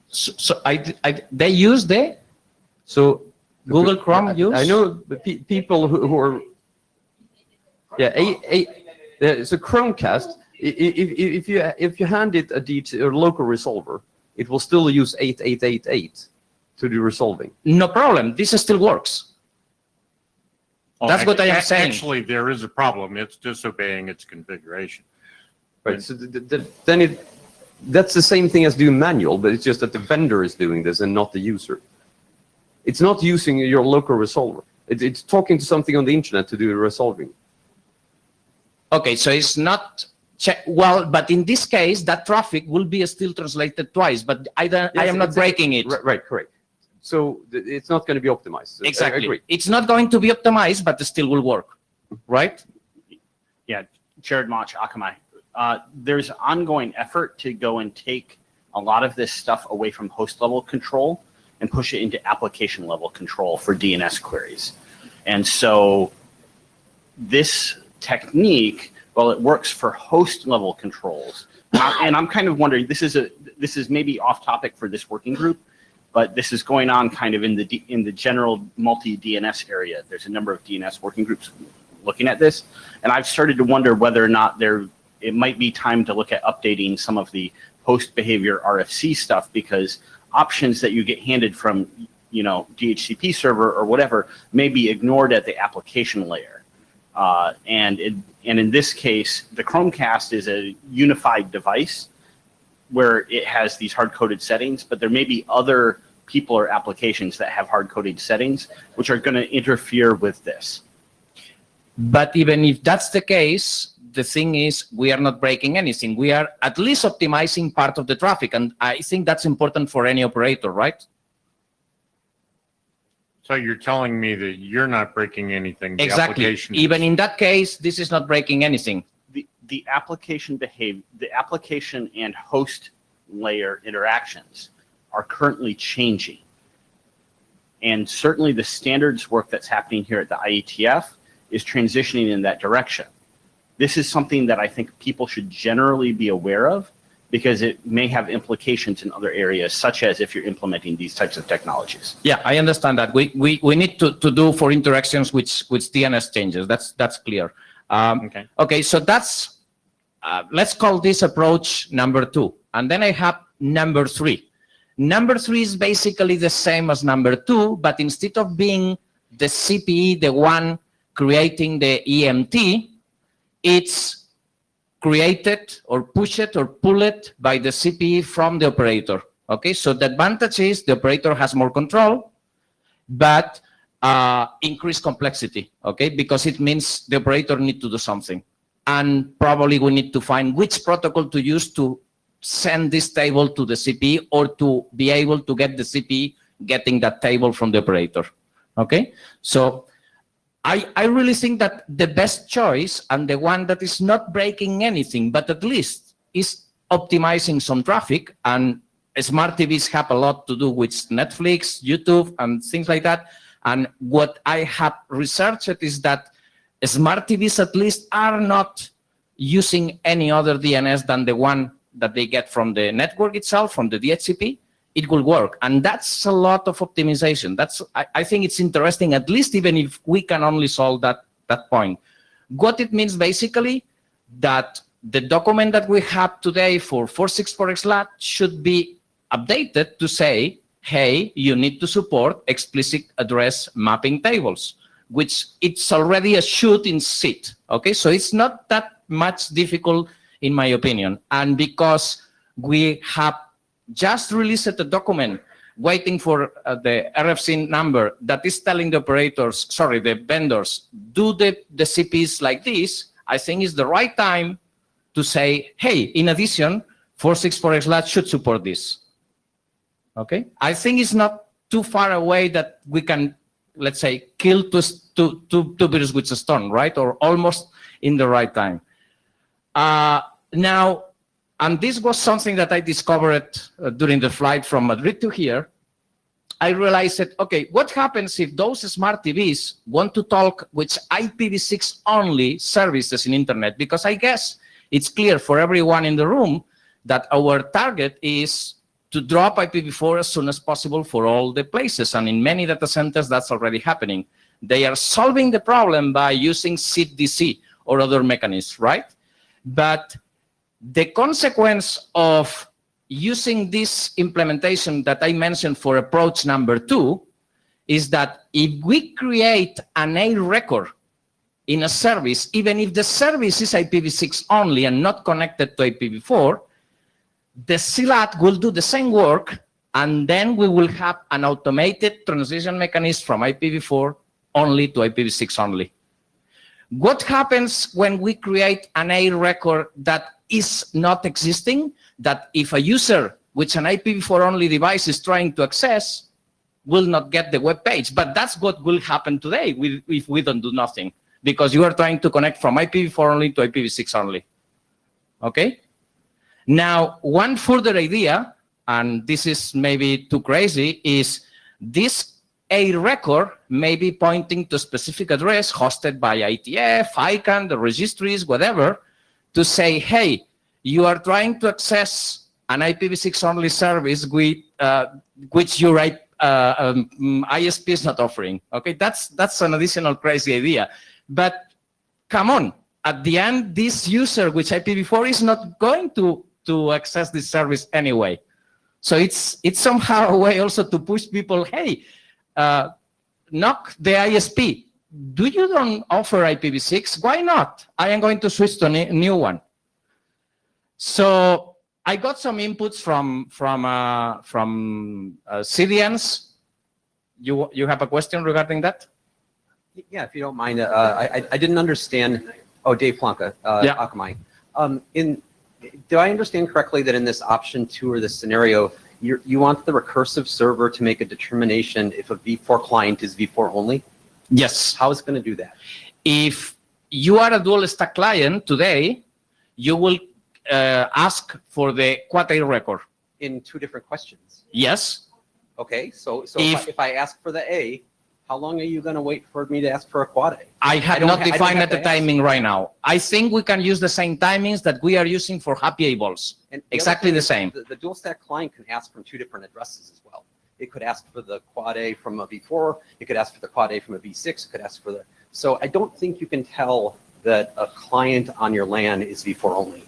So they use the Google Chrome use? I know the people who are, yeah, so Chromecast, if you hand it a local resolver, it will still use 8888 to do resolving. No problem. This still works. That's what I am saying. Actually, there is a problem. It's disobeying its configuration. Right. So then that's the same thing as doing manual, but it's just that the vendor is doing this and not the user. It's not using your local resolver. It's talking to something on the internet to do the resolving. Okay, so it's not well, but in this case, that traffic will be still translated twice. But I am not breaking it. Right, correct. So it's not going to be optimized. Exactly. I agree. It's not going to be optimized, but it still will work, right? Yeah, Jared Mach, Akamai. There's ongoing effort to go and take a lot of this stuff away from host level control and push it into application level control for DNS queries. And so this technique Well, it works for host level controls. And I'm kind of wondering, this is maybe off topic for this working group, but this is going on kind of in the general multi-DNS area. There's a number of DNS working groups looking at this, and I've started to wonder whether or not it might be time to look at updating some of the host behavior RFC stuff, because options that you get handed from, you know, DHCP server or whatever may be ignored at the application layer. And in this case, the Chromecast is a unified device where it has these hard-coded settings, but there may be other people or applications that have hard-coded settings, which are going to interfere with this. But even if that's the case, the thing is, we are not breaking anything. We are at least optimizing part of the traffic, and I think that's important for any operator, right? So you're telling me that you're not breaking anything. The Exactly. application is. Even in that case, this is not breaking anything. The application and host layer interactions are currently changing. And certainly the standards work that's happening here at the IETF is transitioning in that direction. This is something that I think people should generally be aware of, because it may have implications in other areas, such as if you're implementing these types of technologies. Yeah, I understand that. We need to do for interactions with DNS changes. That's clear. Okay. Okay, so that's, let's call this approach number 2. And then I have number 3. Number 3 is basically the same as number 2, but instead of being the CPE, the one creating the EMT, it's created or pushed or pulled by the CPE from the operator. Okay, so the advantage is the operator has more control, but increased complexity, okay, because it means the operator needs to do something. And probably we need to find which protocol to use to send this table to the CPE, or to be able to get the CPE getting that table from the operator. Okay, so I really think that the best choice, and the one that is not breaking anything, but at least is optimizing some traffic, and smart TVs have a lot to do with Netflix, YouTube, and things like that. And what I have researched is that smart TVs at least are not using any other DNS than the one that they get from the network itself, from the DHCP. It will work. And that's a lot of optimization. I think it's interesting, at least even if we can only solve that point. What it means basically, that the document that we have today for 464XLAT should be updated to say, hey, you need to support explicit address mapping tables, which it's already a should in SIT. Okay, so it's not that much difficult in my opinion. And because we have just released a document waiting for the RFC number that is telling the operators, sorry, the vendors, do the CPs like this, I think it's the right time to say, hey, in addition, 464XLAT should support this. Okay? I think it's not too far away that we can, let's say, kill two birds with a stone, right? Or almost in the right time. Now, and this was something that I discovered during the flight from Madrid to here. I realized that, okay, what happens if those smart TVs want to talk with IPv6 only services in internet? Because I guess it's clear for everyone in the room that our target is to drop IPv4 as soon as possible for all the places. And in many data centers, that's already happening. They are solving the problem by using SIT-DC or other mechanisms, right? But the consequence of using this implementation that I mentioned for approach number 2 is that if we create an A record in a service, even if the service is IPv6 only and not connected to IPv4, the CLAT will do the same work, and then we will have an automated transition mechanism from IPv4 only to IPv6 only. What happens when we create an A record that is not existing? That if a user with an IPv4 only device is trying to access, will not get the web page. But that's what will happen today if we don't do nothing, because you are trying to connect from IPv4 only to IPv6 only. Okay? Now, one further idea, and this is maybe too crazy, is this A record may be pointing to a specific address hosted by IETF, ICANN, the registries, whatever, to say, hey, you are trying to access an IPv6 only service with, which your ISP is not offering. Okay, that's an additional crazy idea. But come on, at the end, this user, which IPv4 is not going to access this service anyway. So it's somehow a way also to push people, hey, knock the ISP. Do you don't offer IPv6? Why not? I am going to switch to a new one. So I got some inputs from CDNs. You have a question regarding that? Yeah, if you don't mind, I didn't understand. Oh, Dave Plonka, Yeah. Akamai. Do I understand correctly that in this option 2 or this scenario, you want the recursive server to make a determination if a v4 client is v4 only? Yes. How is it going to do that? If you are a dual stack client today, you will ask for the Quad A record. In 2 different questions. Yes. Okay, so If- if I ask for the A, how long are you going to wait for me to ask for a quad A? I have don't not ha- I don't defined have at the to ask. timing right now. I think we can use the same timings that we are using for happy A-balls. And the other Exactly thing the is same. The dual stack client can ask from 2 different addresses as well. It could ask for the quad A from a v4. It could ask for the quad A from a v6. It could ask for the. So I don't think you can tell that a client on your LAN is v4 only.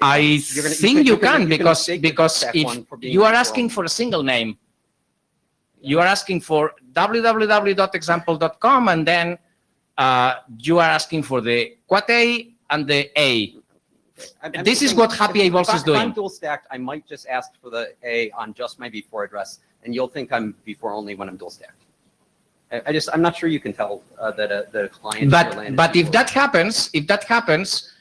I think you can because if if you are asking for a single name, you are asking for www.example.com and then you are asking for the Quad A and the A. This is what Happy A-balls is If I'm doing. dual stacked, I might just ask for the A on just my v4 address, and you'll think I'm v4 only when I'm dual stacked. I'm not sure you can tell that the client. on your LAN is But if V4. that happens,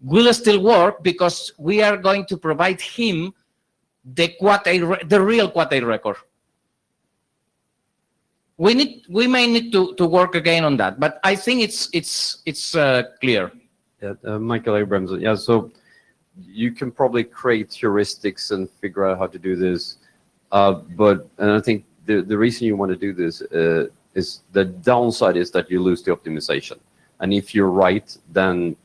will still work because we are going to provide him the the real Quad A record. We may need to work again on that, but I think it's clear. Yeah, Michael Abrams. Yeah, so you can probably create heuristics and figure out how to do this. And I think the reason you want to do this is the downside is that you lose the optimization. And if you're right, then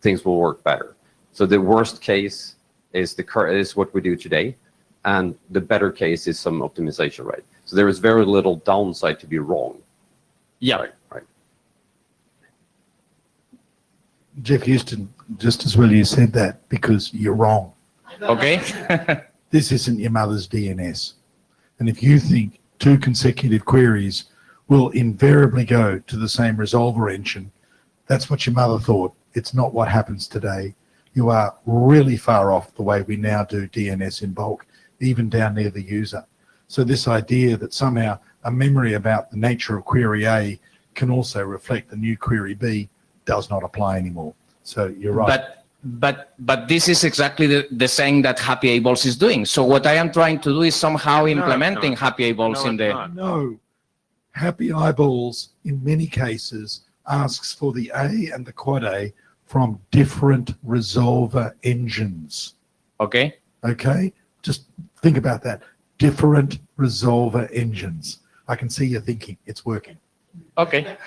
things will work better. So the worst case is what we do today, and the better case is some optimization, right? So there is very little downside to be wrong. Yeah. Right. Jeff Houston, just as well you said that because you're wrong. Okay. This isn't your mother's DNS. And if you think 2 consecutive queries will invariably go to the same resolver engine, that's what your mother thought. It's not what happens today. You are really far off the way we now do DNS in bulk, even down near the user. So this idea that somehow a memory about the nature of query A can also reflect the new query B does not apply anymore. So you're right. But this is exactly the thing that Happy A-balls is doing. So what I am trying to do is somehow implementing Happy A-balls in the. No. Happy Eyeballs, in many cases, asks for the A and the Quad A from different resolver engines. Okay. Okay? Just think about that. Different resolver engines. I can see you thinking it's working. Okay.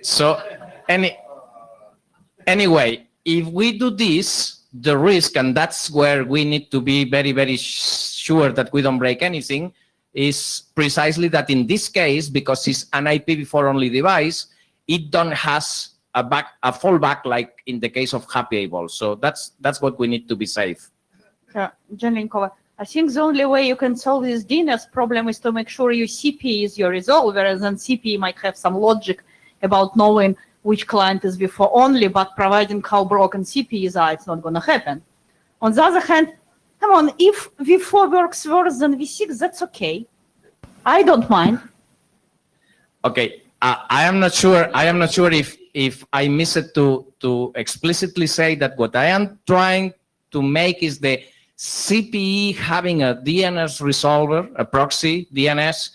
So anyway, if we do this, the risk, and that's where we need to be very, very sure that we don't break anything, is precisely that in this case, because it's an IPv4 only device, it don't has a fallback like in the case of Happy A-balls. So that's what we need to be safe. Jelinkova, I think the only way you can solve this DNS problem is to make sure your CP is your resolver, and then CP might have some logic about knowing which client is v4 only, but providing how broken CP is, it's not going to happen. On the other hand, come on, if v4 works worse than v6, that's okay. I don't mind. Okay, I am not sure if I miss it to explicitly say that what I am trying to make is the CPE having a DNS resolver, a proxy DNS,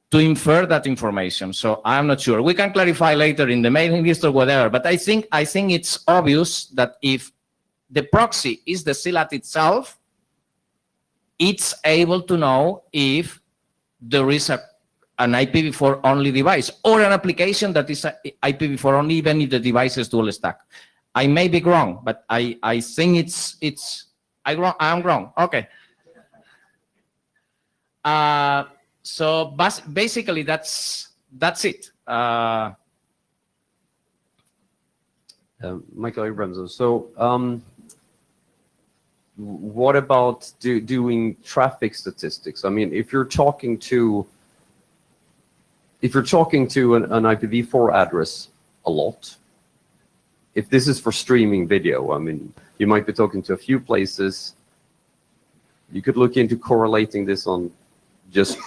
to infer that information. So I'm not sure. We can clarify later in the mailing list or whatever, but I think it's obvious that if the proxy is the CLAT itself, it's able to know if there is an IPv4 only device or an application that is IPv4 only, even if the device is dual stack. I may be wrong, but I think I'm wrong. Okay. So basically that's it. Michael Abrams. So, what about doing traffic statistics? I mean, if you're talking to an IPv4 address a lot, if this is for streaming video, I mean, you might be talking to a few places. You could look into correlating this on just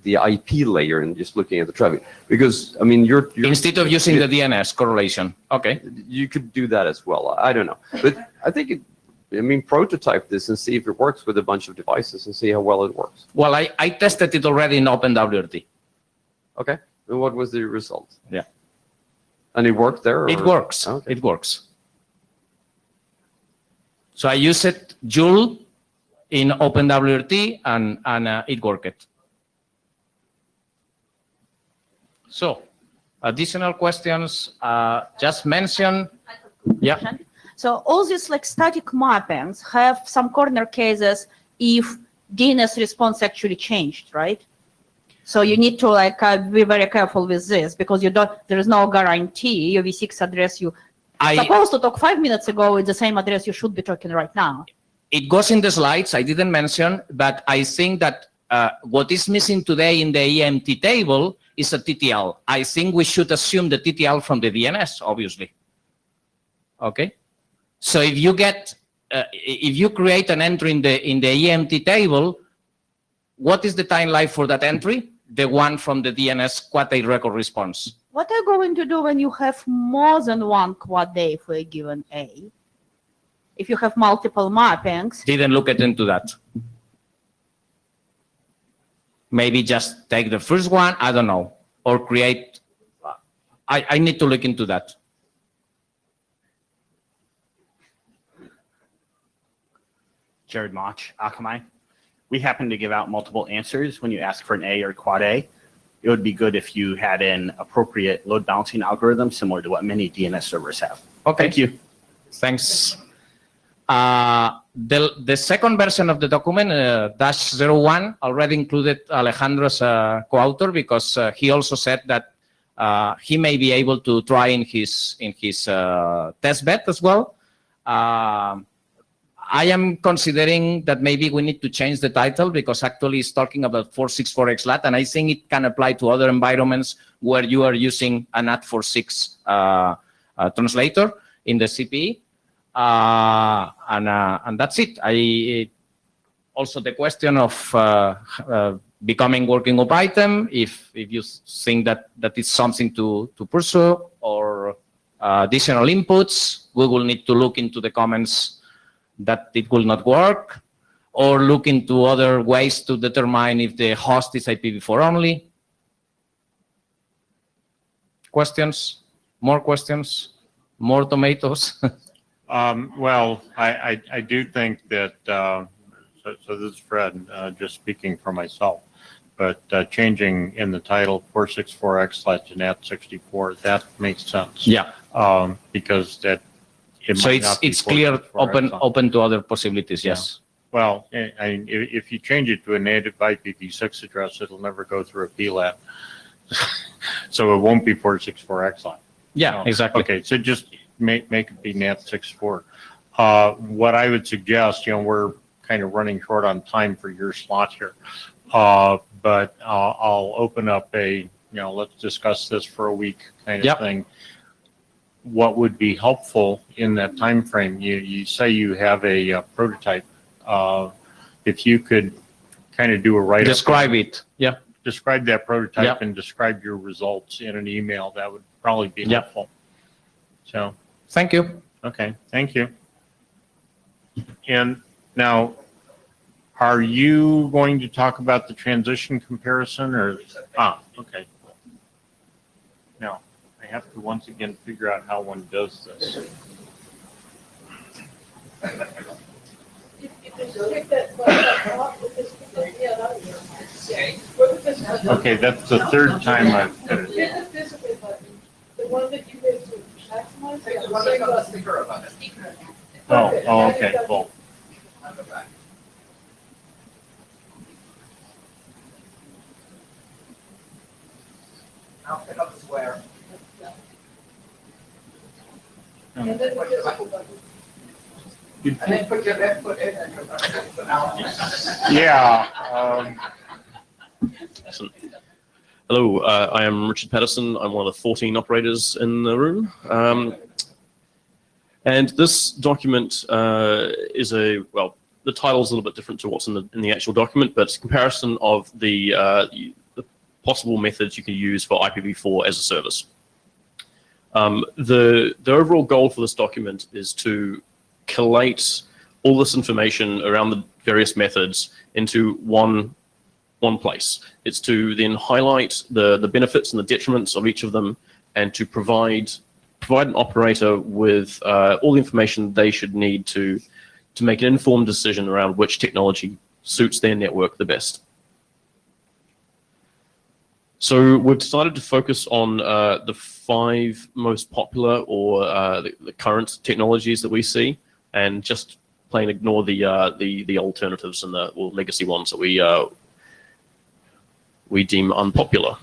the IP layer and just looking at the traffic, because I mean, you're instead of using the DNS correlation. Okay, you could do that as well. I don't know, but I think prototype this and see if it works with a bunch of devices and see how well it works. Well, I tested it already in OpenWRT. Okay, and what was the result? Yeah. And it worked there? Or? It works. Okay. It works. So I use it Joule in OpenWRT and it worked. So, additional questions? Just mention. Yeah. So all these like static mappings have some corner cases if DNS response actually changed, right? So you need to like be very careful with this because there is no guarantee your V6 address you supposed to talk 5 minutes ago is the same address you should be talking right now. It goes in the slides. I didn't mention, but I think that what is missing today in the EMT table is a TTL. I think we should assume the TTL from the DNS, obviously. Okay. So if you create an entry in the EMT table, what is the time life for that entry? The one from the DNS quad A record response. What are you going to do when you have more than one quad A for a given A? If you have multiple mappings. Didn't look into that. Maybe just take the first one, I don't know, or create. I need to look into that. Jared Mach, Akamai. We happen to give out multiple answers when you ask for an A or quad A. It would be good if you had an appropriate load balancing algorithm similar to what many DNS servers have. Okay. Thank you. Thanks. The second version of the document, -01, already included Alejandro's co-author because he also said that he may be able to try in his test bed as well. I am considering that maybe we need to change the title because actually it's talking about 464xlat, and I think it can apply to other environments where you are using an AT46 translator in the CPE. And that's it. Also the question of becoming working group item, if you think that is something to pursue, or additional inputs, we will need to look into the comments that it will not work, or look into other ways to determine if the host is IPv4 only. Questions? More questions? More tomatoes? Well, I do think that, so this is Fred, just speaking for myself, but changing in the title 464xlat to NAT64, that makes sense. Yeah. Because that. So it's clear, open to other possibilities, yes. Yeah. Well, if you change it to a native IPv6 address, it'll never go through a PLAN. So it won't be 464xlat. Yeah, exactly. Okay, so just make it be NAT64. What I would suggest, we're kind of running short on time for your slot here, but I'll open up let's discuss this for a week kind of thing. What would be helpful in that time frame? You say you have a prototype. If you could kind of do a write-up. Describe it. Yeah. Describe that prototype and describe your results in an email. That would probably be helpful. So. Thank you. Okay. Thank you. And now, are you going to talk about the transition comparison or? Okay. No. I have to once again figure out how one does this. If you just click that Okay, that's the third time I've hit it. Hit the physical button, the one that you hit to maximize. The one that's got a sticker on it. Oh, okay, cool. Now pick up the square. And then the physical button. And then put your left foot in and Yeah. Excellent. Hello, I am Richard Patterson. I'm one of the 14 operators in the room. And this document is well, the title is a little bit different to what's in the actual document, but it's a comparison of the possible methods you can use for IPv4 as a service. The overall goal for this document is to collate all this information around the various methods into one place. It's to then highlight the benefits and the detriments of each of them, and to provide an operator with all the information they should need to make an informed decision around which technology suits their network the best. So we've decided to focus on the 5 most popular or the current technologies that we see, and just plain ignore the alternatives and the legacy ones that we deem unpopular.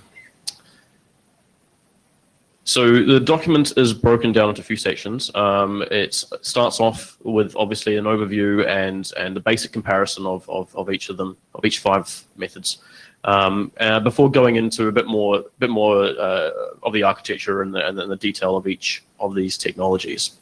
So the document is broken down into a few sections. It starts off with obviously an overview and the basic comparison of each of them, of each 5 methods. Before going into a bit more of the architecture and the detail of each of these technologies.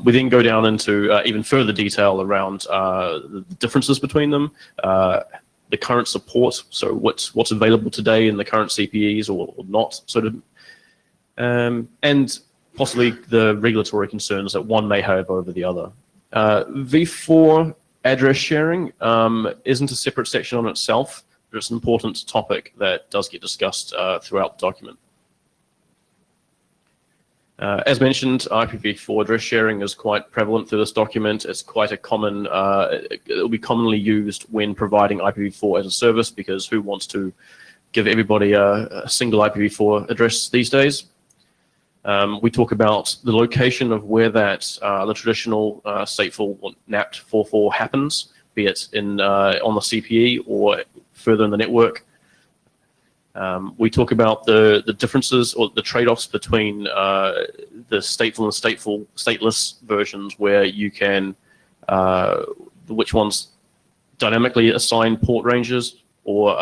We then go down into even further detail around the differences between them, the current support, so what's available today in the current CPEs or not, sort of, and possibly the regulatory concerns that one may have over the other. V4 address sharing isn't a separate section on itself, but it's an important topic that does get discussed throughout the document. As mentioned, IPv4 address sharing is quite prevalent through this document. It's quite a common, it'll be commonly used when providing IPv4 as a service, because who wants to give everybody a single IPv4 address these days? We talk about the location of where that the traditional stateful or NAPT 4.4 happens, be it on the CPE or further in the network. We talk about the differences or the trade-offs between the stateful and stateless versions, where you can which ones dynamically assign port ranges, or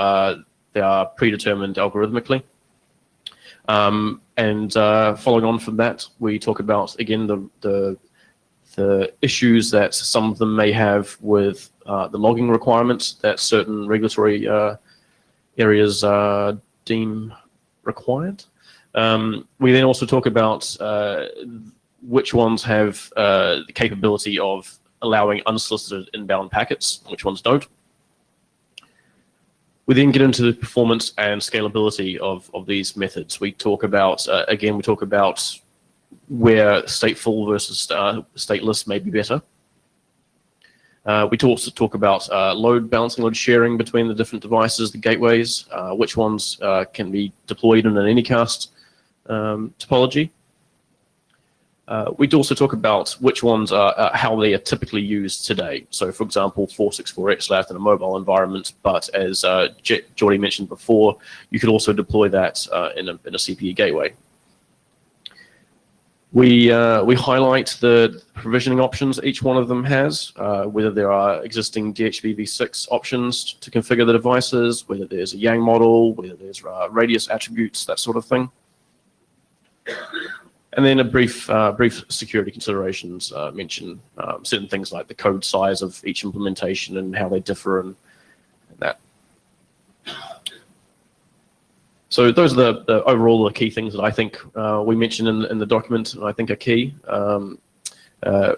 they are predetermined algorithmically. Following on from that, we talk about again the issues that some of them may have with the logging requirements that certain regulatory areas deem required. We then also talk about which ones have the capability of allowing unsolicited inbound packets, which ones don't. We then get into the performance and scalability of these methods. We talk about, again, we talk about where stateful versus stateless may be better. We also talk about load balancing, load sharing between the different devices, the gateways, which ones can be deployed in an anycast topology. We'd also talk about which ones are how they are typically used today. So, for example, 464X in a mobile environment, but as Jordy mentioned before, you could also deploy that in a CPE gateway. We highlight the provisioning options each one of them has, whether there are existing DHB V6 options to configure the devices, whether there's a Yang model, whether there's radius attributes, that sort of thing. And then a brief security considerations mention certain things like the code size of each implementation and how they differ and that. So those are the overall the key things that I think we mentioned in the document, and I think are key.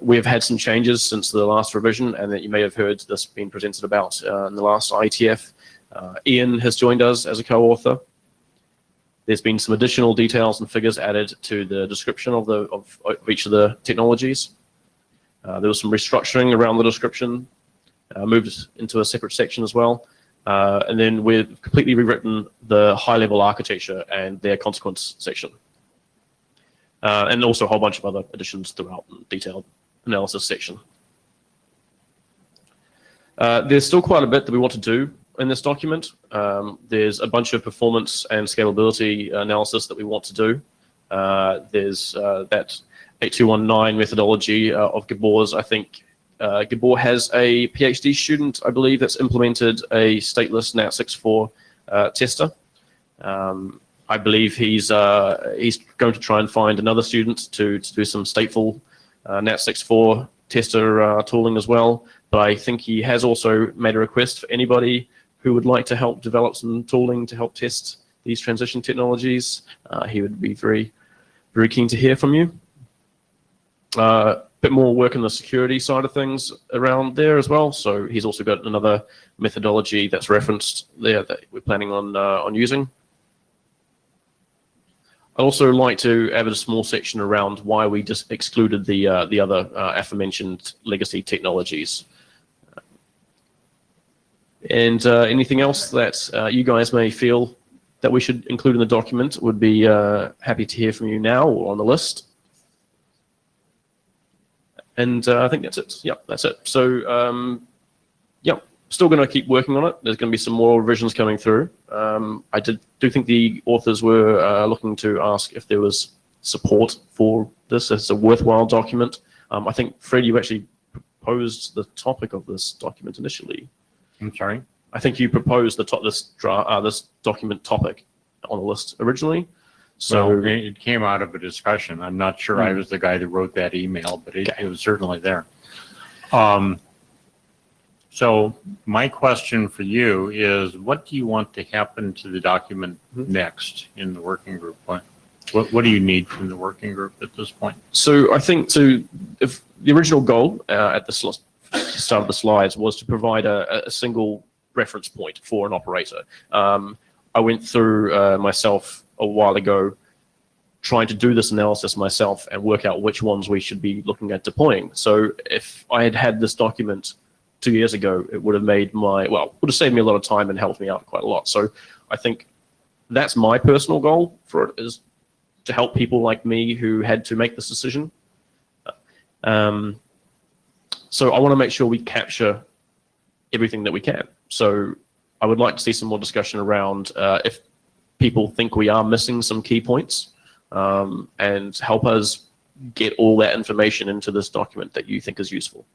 We have had some changes since the last revision, and that you may have heard this being presented about in the last IETF. Ian has joined us as a co-author. There's been some additional details and figures added to the description of each of the technologies. There was some restructuring around the description. moved into a separate section as well. And then we've completely rewritten the high-level architecture and their consequence section. And also a whole bunch of other additions throughout the detailed analysis section. There's still quite a bit that we want to do in this document. There's a bunch of performance and scalability analysis that we want to do. There's that 8219 methodology of Gabor's. I think Gabor has a PhD student, I believe, that's implemented a stateless NAT64 tester. I believe he's going to try and find another student to do some stateful NAT64 tester tooling as well. But I think he has also made a request for anybody who would like to help develop some tooling to help test these transition technologies. He would be very, very keen to hear from you. Bit more work on the security side of things around there as well. So he's also got another methodology that's referenced there that we're planning on using. I'd also like to add a small section around why we just excluded the other aforementioned legacy technologies. And anything else that you guys may feel that we should include in the document, would be happy to hear from you now or on the list. And I think that's it. Yep, that's it. So, yep, still going to keep working on it. There's going to be some more revisions coming through. I do think the authors were looking to ask if there was support for this as a worthwhile document. I think, Fred, you actually proposed the topic of this document initially. I'm sorry? I think you proposed this document topic on the list originally. So well, it came out of a discussion. I'm not sure I was the guy that wrote that email, but it was certainly there. So my question for you is, what do you want to happen to the document next in the working group? What do you need from the working group at this point? So I think if the original goal at the start of the slides was to provide a single reference point for an operator. I went through myself a while ago trying to do this analysis myself and work out which ones we should be looking at deploying. So if I had had this document 2 years ago, it would have would have saved me a lot of time and helped me out quite a lot. So I think that's my personal goal for it, is to help people like me who had to make this decision. So I want to make sure we capture everything that we can. So I would like to see some more discussion around if people think we are missing some key points, and help us get all that information into this document that you think is useful.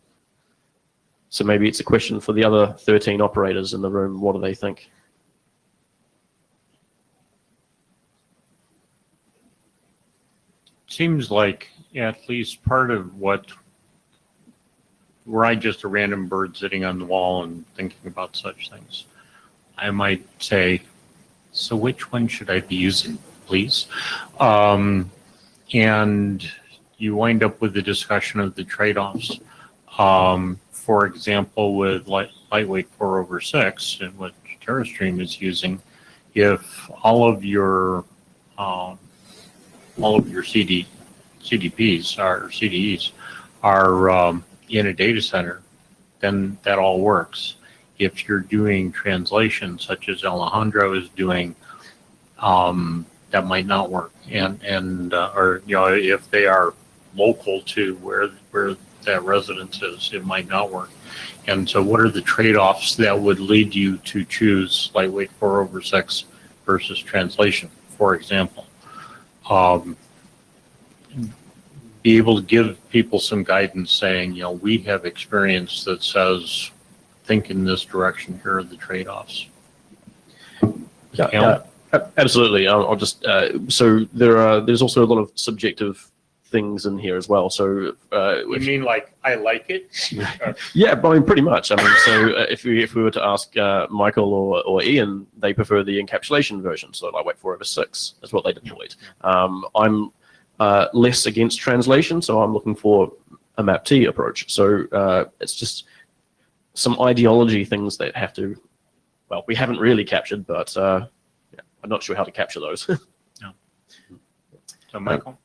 So maybe it's a question for the other 13 operators in the room. What do they think? Seems like at least part of were I just a random bird sitting on the wall and thinking about such things, I might say, so which one should I be using, please? And you wind up with the discussion of the trade-offs. For example, with lightweight 4/6 and what TerraStream is using, if all of your CDPs or CDEs are in a data center, then that all works. If you're doing translation, such as Alejandro is doing, that might not work. And or if they are local to where that residence is, it might not work. And so what are the trade-offs that would lead you to choose lightweight 4/6 versus translation, for example? Be able to give people some guidance saying, we have experience that says, think in this direction, here are the trade-offs. Yeah, absolutely. I'll just, so there's also a lot of subjective things in here as well. So you mean like I like it? Yeah, but I mean pretty much. I mean, so if we were to ask Michael or Ian, they prefer the encapsulation version, so lightweight 4/6 is what they deployed. I'm less against translation, so I'm looking for a MAP-T approach. So it's just some ideology things that have to, well, we haven't really captured, but I'm not sure how to capture those. No. So Michael?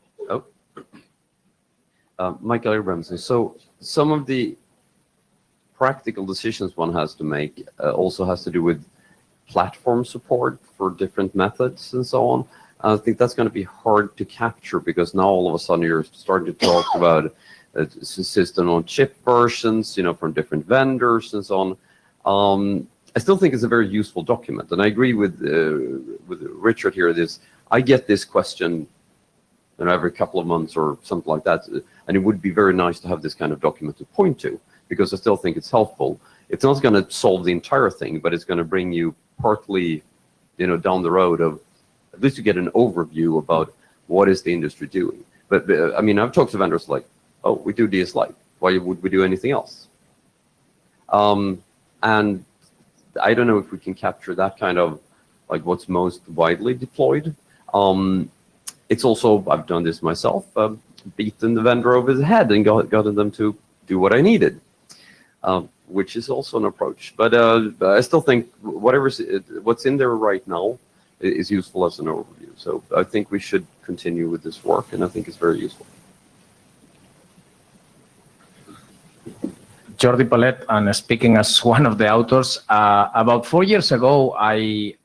Michael Abrams. So some of the practical decisions one has to make also has to do with platform support for different methods and so on. I think that's going to be hard to capture because now all of a sudden you're starting to talk about system on chip versions, from different vendors and so on. I still think it's a very useful document, and I agree with Richard here. I get this question every couple of months or something like that, and it would be very nice to have this kind of document to point to because I still think it's helpful. It's not going to solve the entire thing, but it's going to bring you partly, down the road of at least you get an overview about what is the industry doing. But I mean, I've talked to vendors like, oh, we do DS Lite. Why would we do anything else? And I don't know if we can capture that kind of like what's most widely deployed. It's also, I've done this myself, beaten the vendor over the head and gotten them to do what I needed, which is also an approach. But I still think what's in there right now is useful as an overview. So I think we should continue with this work, and I think it's very useful. Jordi Palet, and speaking as one of the authors, about 4 years ago, I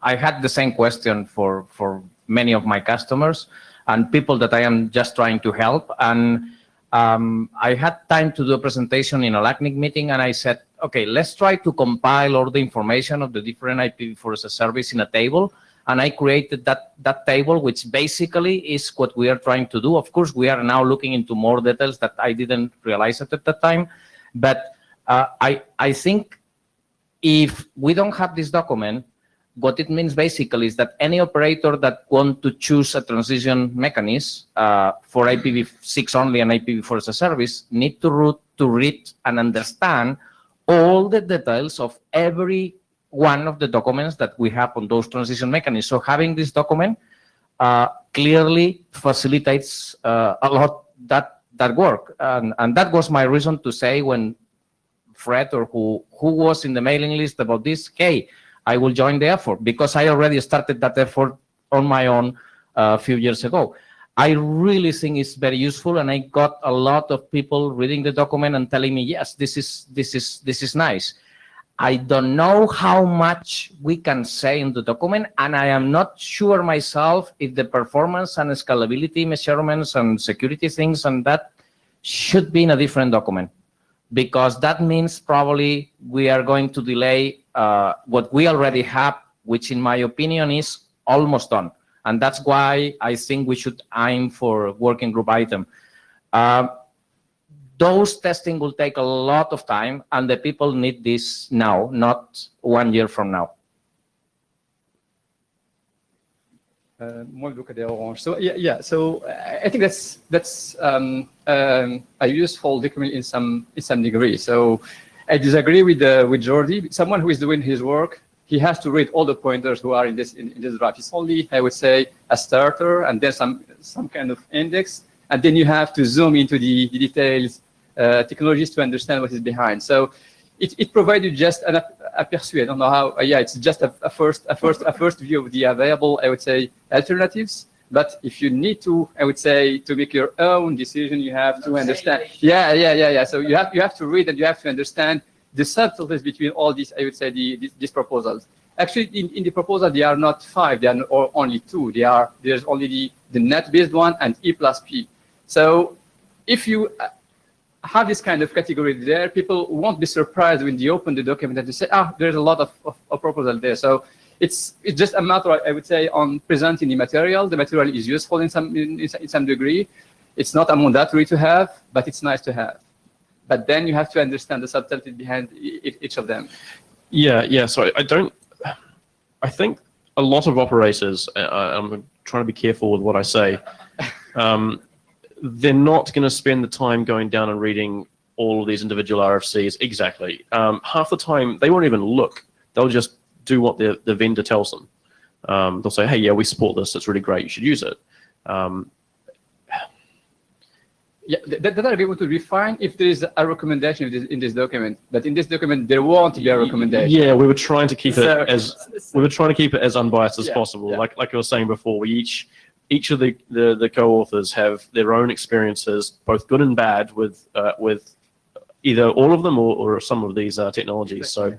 had the same question for many of my customers and people that I am just trying to help. And I had time to do a presentation in a LACNIC meeting, and I said, okay, let's try to compile all the information of the different IPv4 as a service in a table. And I created that table, which basically is what we are trying to do. Of course, we are now looking into more details that I didn't realize at that time. But I think if we don't have this document, what it means basically is that any operator that wants to choose a transition mechanism for IPv6 only and IPv4 as a service need to read and understand all the details of every one of the documents that we have on those transition mechanisms. So having this document clearly facilitates a lot that work. And that was my reason to say when Fred or who was in the mailing list about this, hey, I will join the effort, because I already started that effort on my own a few years ago. I really think it's very useful, and I got a lot of people reading the document and telling me, yes, this is nice. I don't know how much we can say in the document, and I am not sure myself if the performance and scalability measurements and security things and that should be in a different document, because that means probably we are going to delay what we already have, which in my opinion is almost done. And that's why I think we should aim for working group item. Those testing will take a lot of time, and the people need this now, not 1 year from now. So yeah. So I think that's a useful document in some degree. So I disagree with Jordi. Someone who is doing his work, he has to read all the pointers who are in this draft. It's only, I would say, a starter and then some kind of index, and then you have to zoom into the details, technologies to understand what is behind. So it provides you just an aperçu. I don't know how. It's just a first view of the available, I would say, alternatives. But if you need to, I would say, to make your own decision, you have to understand. Yeah. So you have to read and you have to understand the subtleties between all these, I would say, these proposals. Actually, in the proposal, there are not 5, there are only 2. There's only the net-based one and E+P. So if you have this kind of category there, people won't be surprised when they open the document and they say, there's a lot of proposal there. So it's just a matter, I would say, on presenting the material. The material is useful in some degree. It's not a mandatory to have, but it's nice to have. But then you have to understand the subtlety behind each of them. Yeah. So I think a lot of operators, I'm trying to be careful with what I say, they're not going to spend the time going down and reading all of these individual RFCs. Exactly. Half the time, they won't even look. They'll just do what the vendor tells them. They'll say, hey, yeah, we support this. It's really great. You should use it. That I'll be able to refine if there is a recommendation in this document. But in this document, there won't be a recommendation. Yeah, we were trying to keep it as unbiased as possible. Yeah. Like I was saying before, each of the co-authors have their own experiences, both good and bad, with either all of them or some of these technologies. So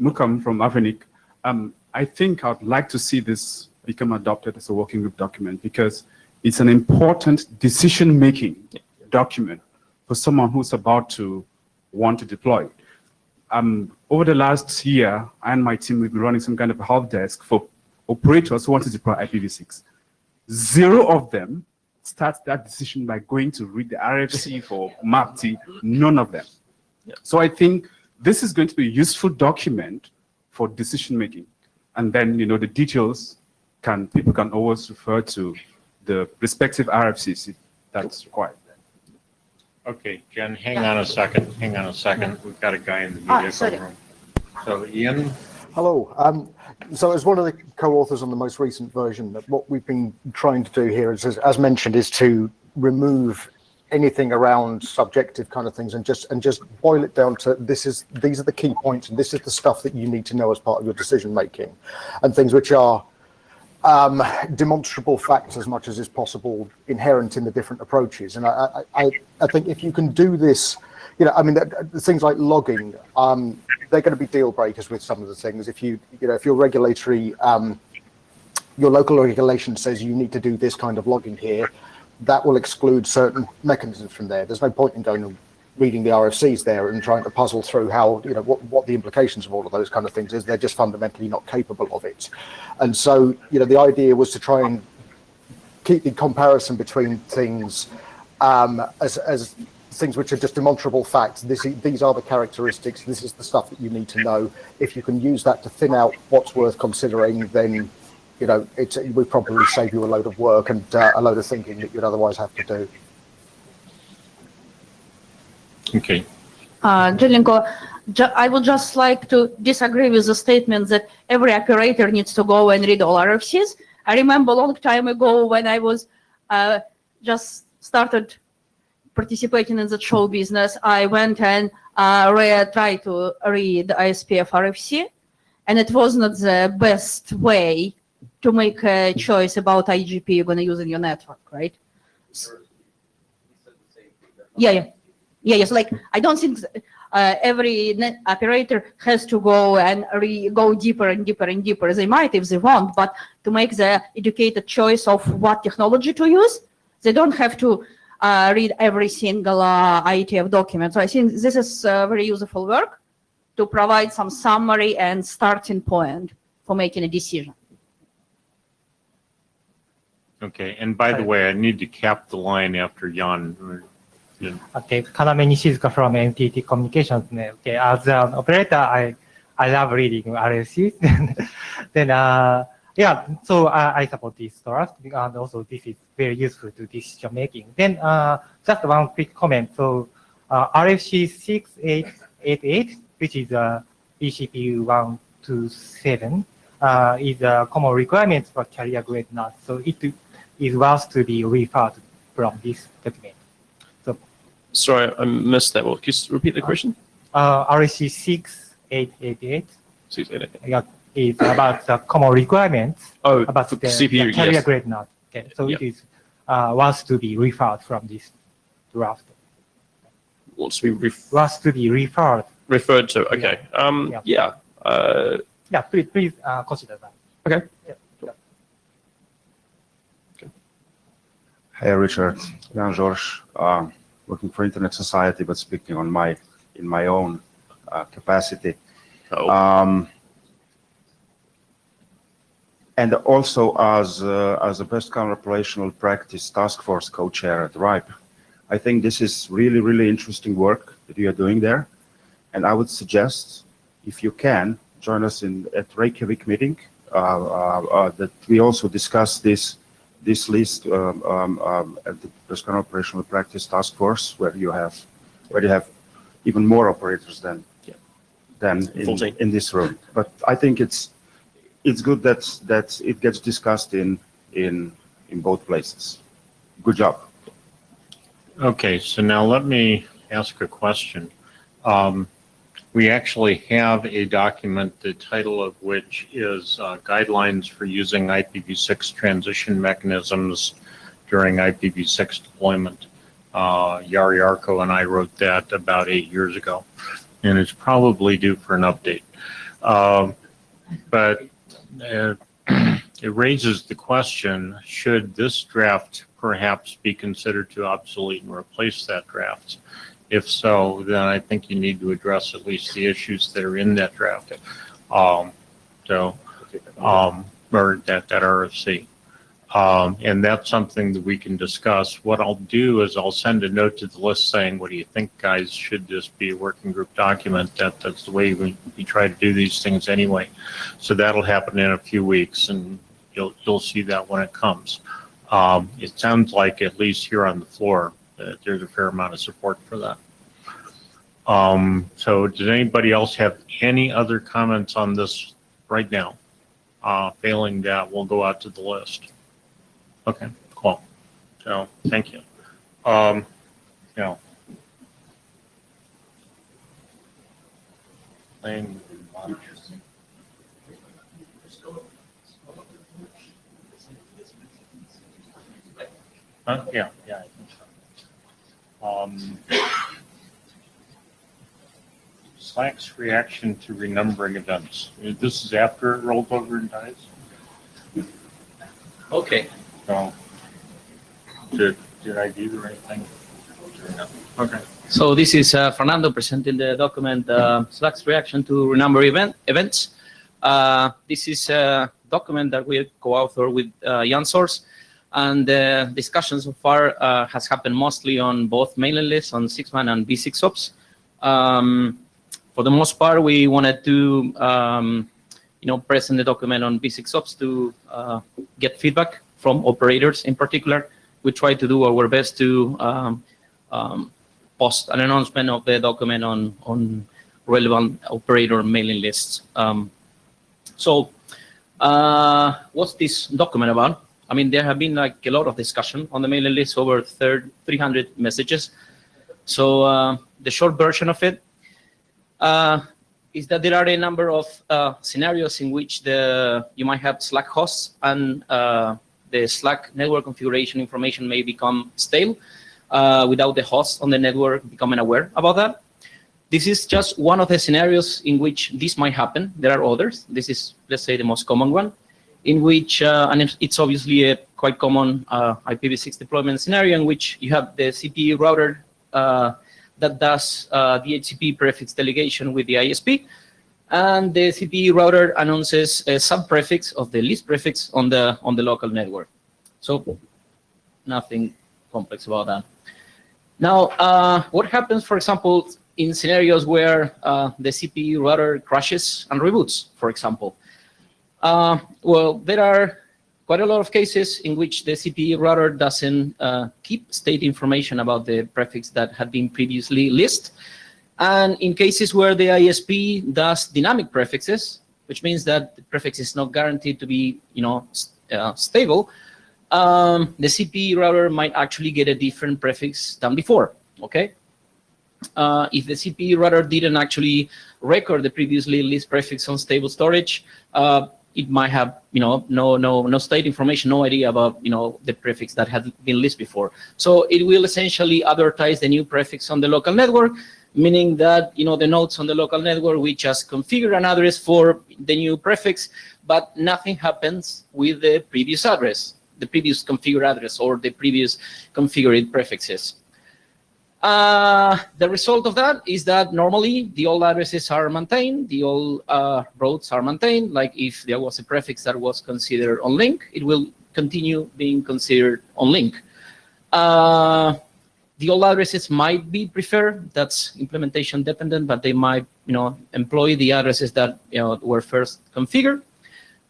Mukam from Avenic. I think I'd like to see this become adopted as a working group document because it's an important decision-making document for someone who's about to want to deploy. Over the last year, I and my team, we've been running some kind of a help desk for operators who want to deploy IPv6. 0 of them start that decision by going to read the RFC for MAPT, none of them. Yeah. So I think this is going to be a useful document for decision-making. And then, you know, the details people can always refer to the respective RFCs if that's required. Okay, Jen, hang on a second. We've got a guy in the media sorry. room. So Ian, Hello. So as one of the co-authors on the most recent version, what we've been trying to do here is, as mentioned, is to remove anything around subjective kind of things and just boil it down to these are the key points and this is the stuff that you need to know as part of your decision making, and things which are demonstrable facts as much as is possible inherent in the different approaches. And I think if you can do this, you know, I mean, things like logging, they're going to be deal breakers with some of the things. If if your regulatory, your local regulation says you need to do this kind of logging here, that will exclude certain mechanisms from there. There's no point in going and reading the RFCs there and trying to puzzle through how, you know, what the implications of all of those kind of things is. They're just fundamentally not capable of it. And so, you know, the idea was to try and keep the comparison between things as things which are just demonstrable facts. These are the characteristics. This is the stuff that you need to know. If you can use that to thin out what's worth considering, then, you know, it would probably save you a load of work and a load of thinking that you'd otherwise have to do. okay. Jelenko, I would just like to disagree with the statement that every operator needs to go and read all RFCs. I remember a long time ago when I was just started participating in the show business, I went and tried to read ISPF RFC, and it was not the best way to make a choice about IGP you're going to use in your network, right? Yes. Like, I don't think every net operator has to go and go deeper and deeper and deeper. They might if they want, but to make the educated choice of what technology to use, they don't have to read every single IETF document. So I think this is very useful work to provide some summary and starting point for making a decision. Okay, and by the way, I need to cap the line after Jan. Okay, Kaname Nishizuka from NTT Communications. Okay, as an operator, I love reading RFCs. Then, yeah, so I support this draft, and also this is very useful to decision making. Then, just one quick comment. So, RFC 6888, which is BCP 127, is a common requirement for carrier grade NAS. So it is worth to be referred from this document. So, sorry, I missed that. Well, can you repeat the question? RFC 6888. 688. Yeah, is about the common requirements about the CPU, carrier yes. grade NAS. Okay, so it is worth to be referred from this draft. Wants to be Worth to be referred. referred to. Okay. Yeah. Yeah, please consider that. Okay. Yeah. Hey, Richard, Jan George, working for Internet Society, but speaking on in my own capacity. And also as a best common operational practice task force co-chair at RIPE. I think this is really, really interesting work that you are doing there. And I would suggest, if you can, join us at Reykjavik meeting, that we also discuss this list at the best common operational practice task force, where you have even more operators than in this room. But I think it's good that it gets discussed in both places. Good job. Okay, so now let me ask a question. We actually have a document, the title of which is Guidelines for Using IPv6 Transition Mechanisms During IPv6 Deployment. Yari Arco and I wrote that about 8 years ago, and it's probably due for an update. But it raises the question, should this draft perhaps be considered to obsolete and replace that draft? If so, then I think you need to address at least the issues that are in that draft. Or that RFC. And that's something that we can discuss. What I'll do is I'll send a note to the list saying, what do you think, guys? Should this be a working group document? That's the way we try to do these things anyway. So that'll happen in a few weeks, and you'll see that when it comes. It sounds like, at least here on the floor, that there's a fair amount of support for that. So does anybody else have any other comments on this right now? Failing that, we'll go out to the list. Okay, cool. So thank you. Yeah, I think so. Slack's reaction to renumbering events. This is after it rolls over and dies? Okay. So, did I do the right thing? Okay. So this is Fernando presenting the document, Slack's reaction to renumber events. This is a document that we co-author with Jan Source, and the discussion so far has happened mostly on both mailing lists, on 6man and V6OPS. For the most part, we wanted to present the document on V6OPS to get feedback from operators in particular. We try to do our best to post an announcement of the document on relevant operator mailing lists. So what's this document about? I mean, there have been like a lot of discussion on the mailing list, over 300 messages. So the short version of it is that there are a number of scenarios in which you might have Slack hosts, and the Slack network configuration information may become stale without the hosts on the network becoming aware about that. This is just one of the scenarios in which this might happen. There are others. This is, let's say, the most common one, in which, and it's obviously a quite common IPv6 deployment scenario, in which you have the CPE router that does DHCP prefix delegation with the ISP, and the CPE router announces a sub-prefix of the list prefix on the local network. So nothing complex about that. Now, what happens, for example, in scenarios where the CPE router crashes and reboots, for example? Well, there are quite a lot of cases in which the CPE router doesn't keep state information about the prefix that had been previously listed. And in cases where the ISP does dynamic prefixes, which means that the prefix is not guaranteed to be, stable, the CPE router might actually get a different prefix than before. Okay. If the CPE router didn't actually record the previously listed prefix on stable storage, it might have, no state information, no idea about, the prefix that had been listed before. So it will essentially advertise the new prefix on the local network, meaning that, the nodes on the local network, we just configure an address for the new prefix, but nothing happens with the previous address, the previous configured address, or the previous configured prefixes. The result of that is that normally the old addresses are maintained, the old routes are maintained. Like if there was a prefix that was considered on link, it will continue being considered on link. The old addresses might be preferred, that's implementation dependent, but they might employ the addresses that were first configured.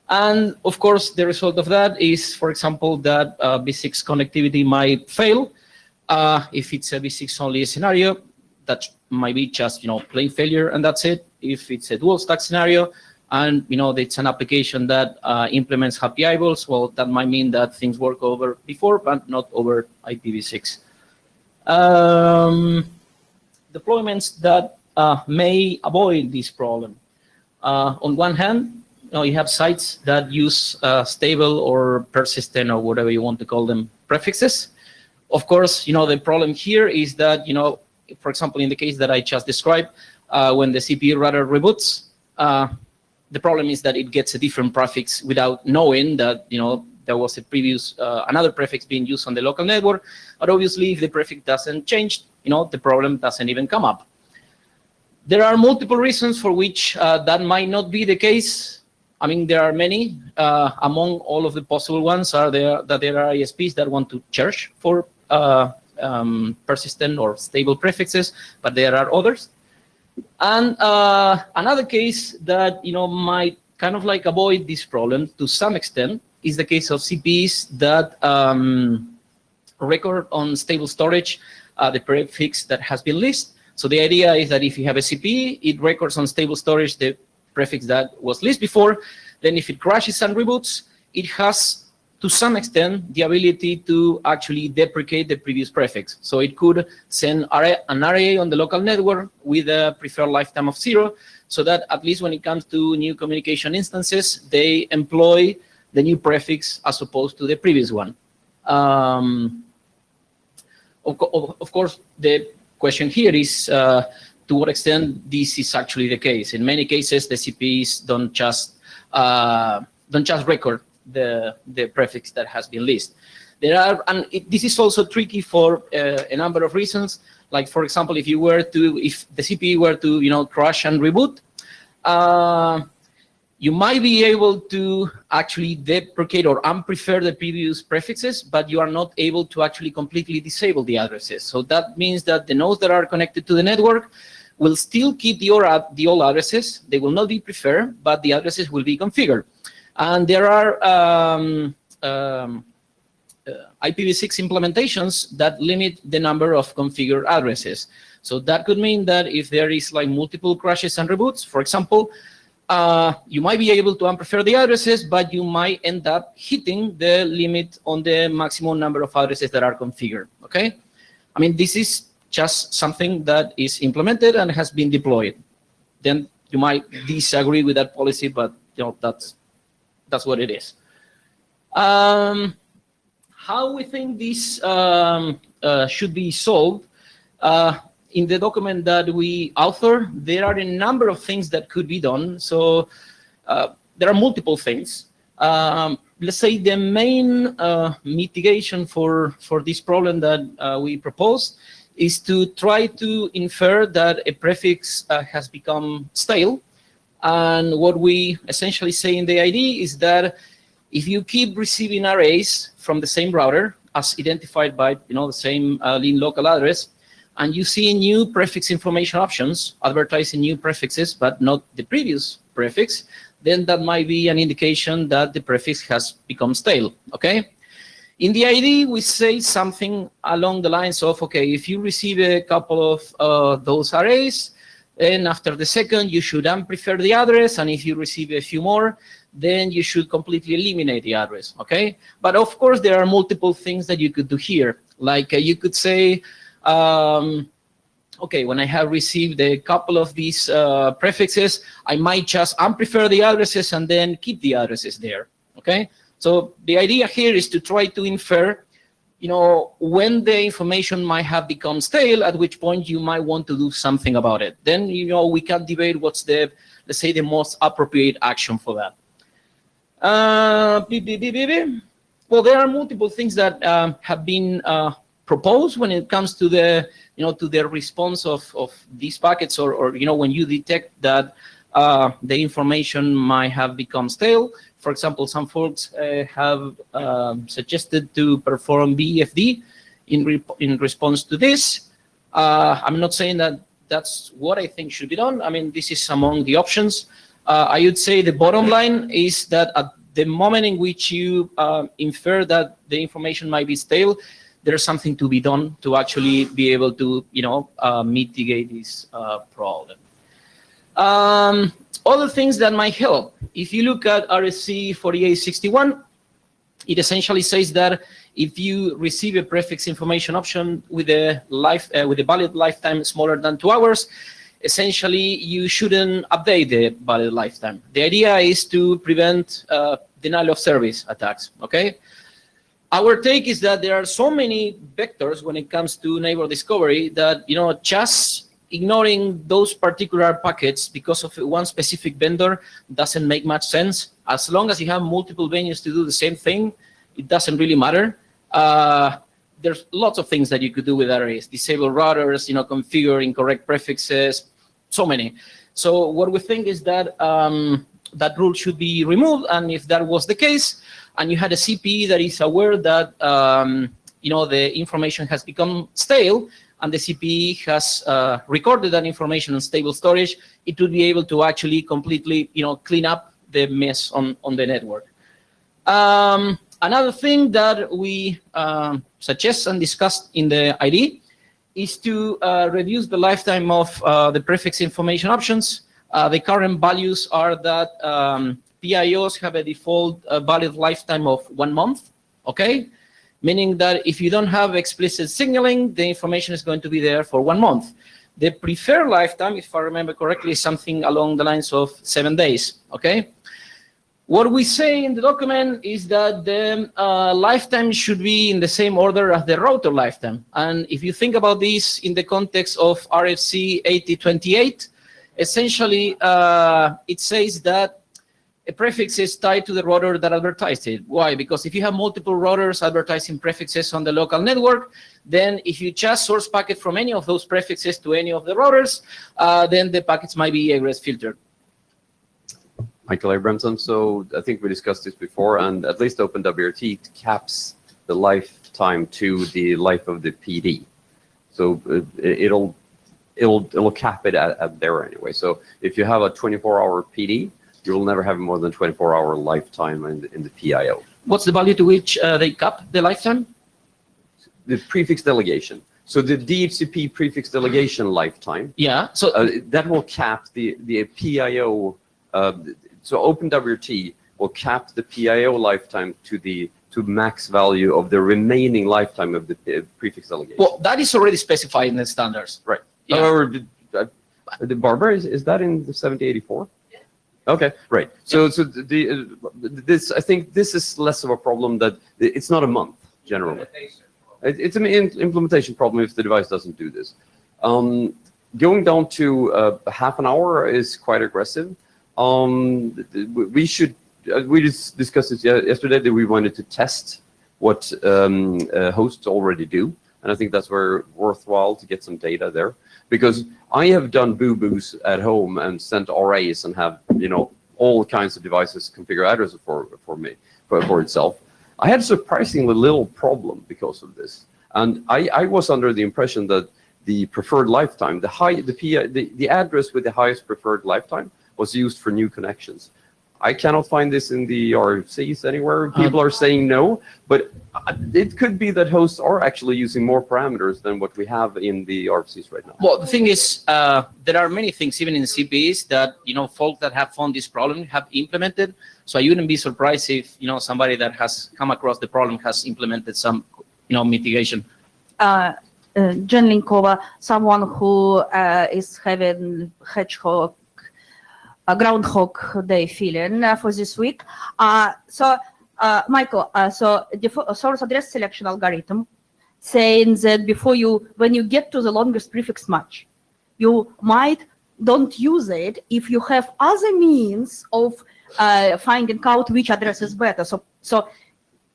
And of course, the result of that is, for example, that V6 connectivity might fail. If it's a V6 only scenario, that might be just plain failure, and that's it. If it's a dual stack scenario, and it's an application that implements happy eyeballs, well, that might mean that things work over before, but not over IPv6. Deployments that may avoid this problem. On one hand, you have sites that use stable or persistent, or whatever you want to call them, prefixes. Of course, the problem here is that, for example, in the case that I just described, when the CPU router reboots, the problem is that it gets a different prefix without knowing that, there was a previous, another prefix being used on the local network. But obviously, if the prefix doesn't change, the problem doesn't even come up. There are multiple reasons for which that might not be the case. I mean, there are many. Among all of the possible ones are that there are ISPs that want to charge for persistent or stable prefixes, but there are others. And another case that might kind of like avoid this problem to some extent is the case of CPEs that record on stable storage the prefix that has been leased. So the idea is that if you have a CPE, it records on stable storage the prefix that was leased before. Then if it crashes and reboots, it has, to some extent, the ability to actually deprecate the previous prefix. So it could send an array on the local network with a preferred lifetime of 0, so that at least when it comes to new communication instances, they employ the new prefix as opposed to the previous one. Of course, the question here is to what extent this is actually the case. In many cases, the CPEs don't just record the prefix that has been leased. This is also tricky for a number of reasons. Like, for example, if the CPE were to crash and reboot, you might be able to actually deprecate or unprefer the previous prefixes, but you are not able to actually completely disable the addresses. So that means that the nodes that are connected to the network will still keep the old addresses. They will not be preferred, but the addresses will be configured. And there are IPv6 implementations that limit the number of configured addresses. So that could mean that if there is like multiple crashes and reboots, for example, you might be able to unprefer the addresses, but you might end up hitting the limit on the maximum number of addresses that are configured, okay? I mean, this is just something that is implemented and has been deployed. Then you might disagree with that policy, but that's what it is. How we think this should be solved, in the document that we author, there are a number of things that could be done. So there are multiple things. Let's say the main mitigation for this problem that we propose is to try to infer that a prefix has become stale. And what we essentially say in the ID is that if you keep receiving arrays from the same router as identified by the same lean local address, and you see new prefix information options advertising new prefixes, but not the previous prefix, then that might be an indication that the prefix has become stale, okay? In the ID, we say something along the lines of, okay, if you receive a couple of those arrays, then after the second, you should unprefer the address, and if you receive a few more, then you should completely eliminate the address, okay? But of course, there are multiple things that you could do here. Like you could say, okay, when I have received a couple of these prefixes, I might just unprefer the addresses and then keep the addresses there, okay? So the idea here is to try to infer, when the information might have become stale, at which point you might want to do something about it. Then, we can debate what's let's say, the most appropriate action for that. Well, there are multiple things that have been proposed when it comes to the to the response of these packets, or when you detect that the information might have become stale. For example, some folks have suggested to perform BFD in response to this. I'm not saying that that's what I think should be done. I mean, this is among the options. I would say the bottom line is that at the moment in which you infer that the information might be stale, there's something to be done to actually be able to, mitigate this problem. Other things that might help. If you look at RFC 4861, it essentially says that if you receive a prefix information option with a valid lifetime smaller than 2 hours, essentially you shouldn't update the valid lifetime. The idea is to prevent denial of service attacks. Okay. Our take is that there are so many vectors when it comes to neighbor discovery that, just ignoring those particular packets because of one specific vendor doesn't make much sense. As long as you have multiple venues to do the same thing, it doesn't really matter. There's lots of things that you could do with arrays. Disable routers, configure incorrect prefixes, so many. So what we think is that that rule should be removed, and if that was the case, and you had a CPE that is aware that the information has become stale, and the CPE has recorded that information in stable storage, it would be able to actually completely clean up the mess on the network. Another thing that we suggest and discussed in the ID is to reduce the lifetime of the prefix information options. The current values are that PIOs have a default valid lifetime of 1 month, okay? Meaning that if you don't have explicit signaling, the information is going to be there for 1 month. The preferred lifetime, if I remember correctly, is something along the lines of 7 days, okay? What we say in the document is that the lifetime should be in the same order as the router lifetime. And if you think about this in the context of RFC 8028, essentially it says that a prefix is tied to the router that advertised it. Why? Because if you have multiple routers advertising prefixes on the local network, then if you just source packet from any of those prefixes to any of the routers, then the packets might be egress filtered. Michael Abramson. So I think we discussed this before, and at least OpenWRT caps the lifetime to the life of the PD. So it'll cap it at there anyway. So if you have a 24-hour PD, you will never have more than 24-hour lifetime in the PIO. What's the value to which they cap the lifetime? The prefix delegation. So the DHCP prefix delegation lifetime. Yeah. So that will cap the PIO. So OpenWRT will cap the PIO lifetime to max value of the remaining lifetime of the prefix delegation. Well, that is already specified in the standards. Right. Yeah. Or the Barbara, is that in the 7084? Yeah. Okay, right. So this, I think this is less of a problem that it's not a month generally. It's an implementation problem if the device doesn't do this. Going down to half an hour is quite aggressive. We just discussed this yesterday that we wanted to test what hosts already do, and I think that's very worthwhile to get some data there, because I have done boo-boos at home and sent RAs and have all kinds of devices configure addresses for itself. I had surprisingly little problem because of this, and I was under the impression that the preferred lifetime, the address with the highest preferred lifetime was used for new connections. I cannot find this in the RFCs anywhere. People are saying no, but it could be that hosts are actually using more parameters than what we have in the RFCs right now. Well, the thing is, there are many things, even in CPEs, that folk that have found this problem have implemented. So I wouldn't be surprised if somebody that has come across the problem has implemented some mitigation. Jen Linkova, someone who is having Groundhog Day feeling for this week. Michael, so the source address selection algorithm saying that when you get to the longest prefix match, you might don't use it if you have other means of finding out which address is better. So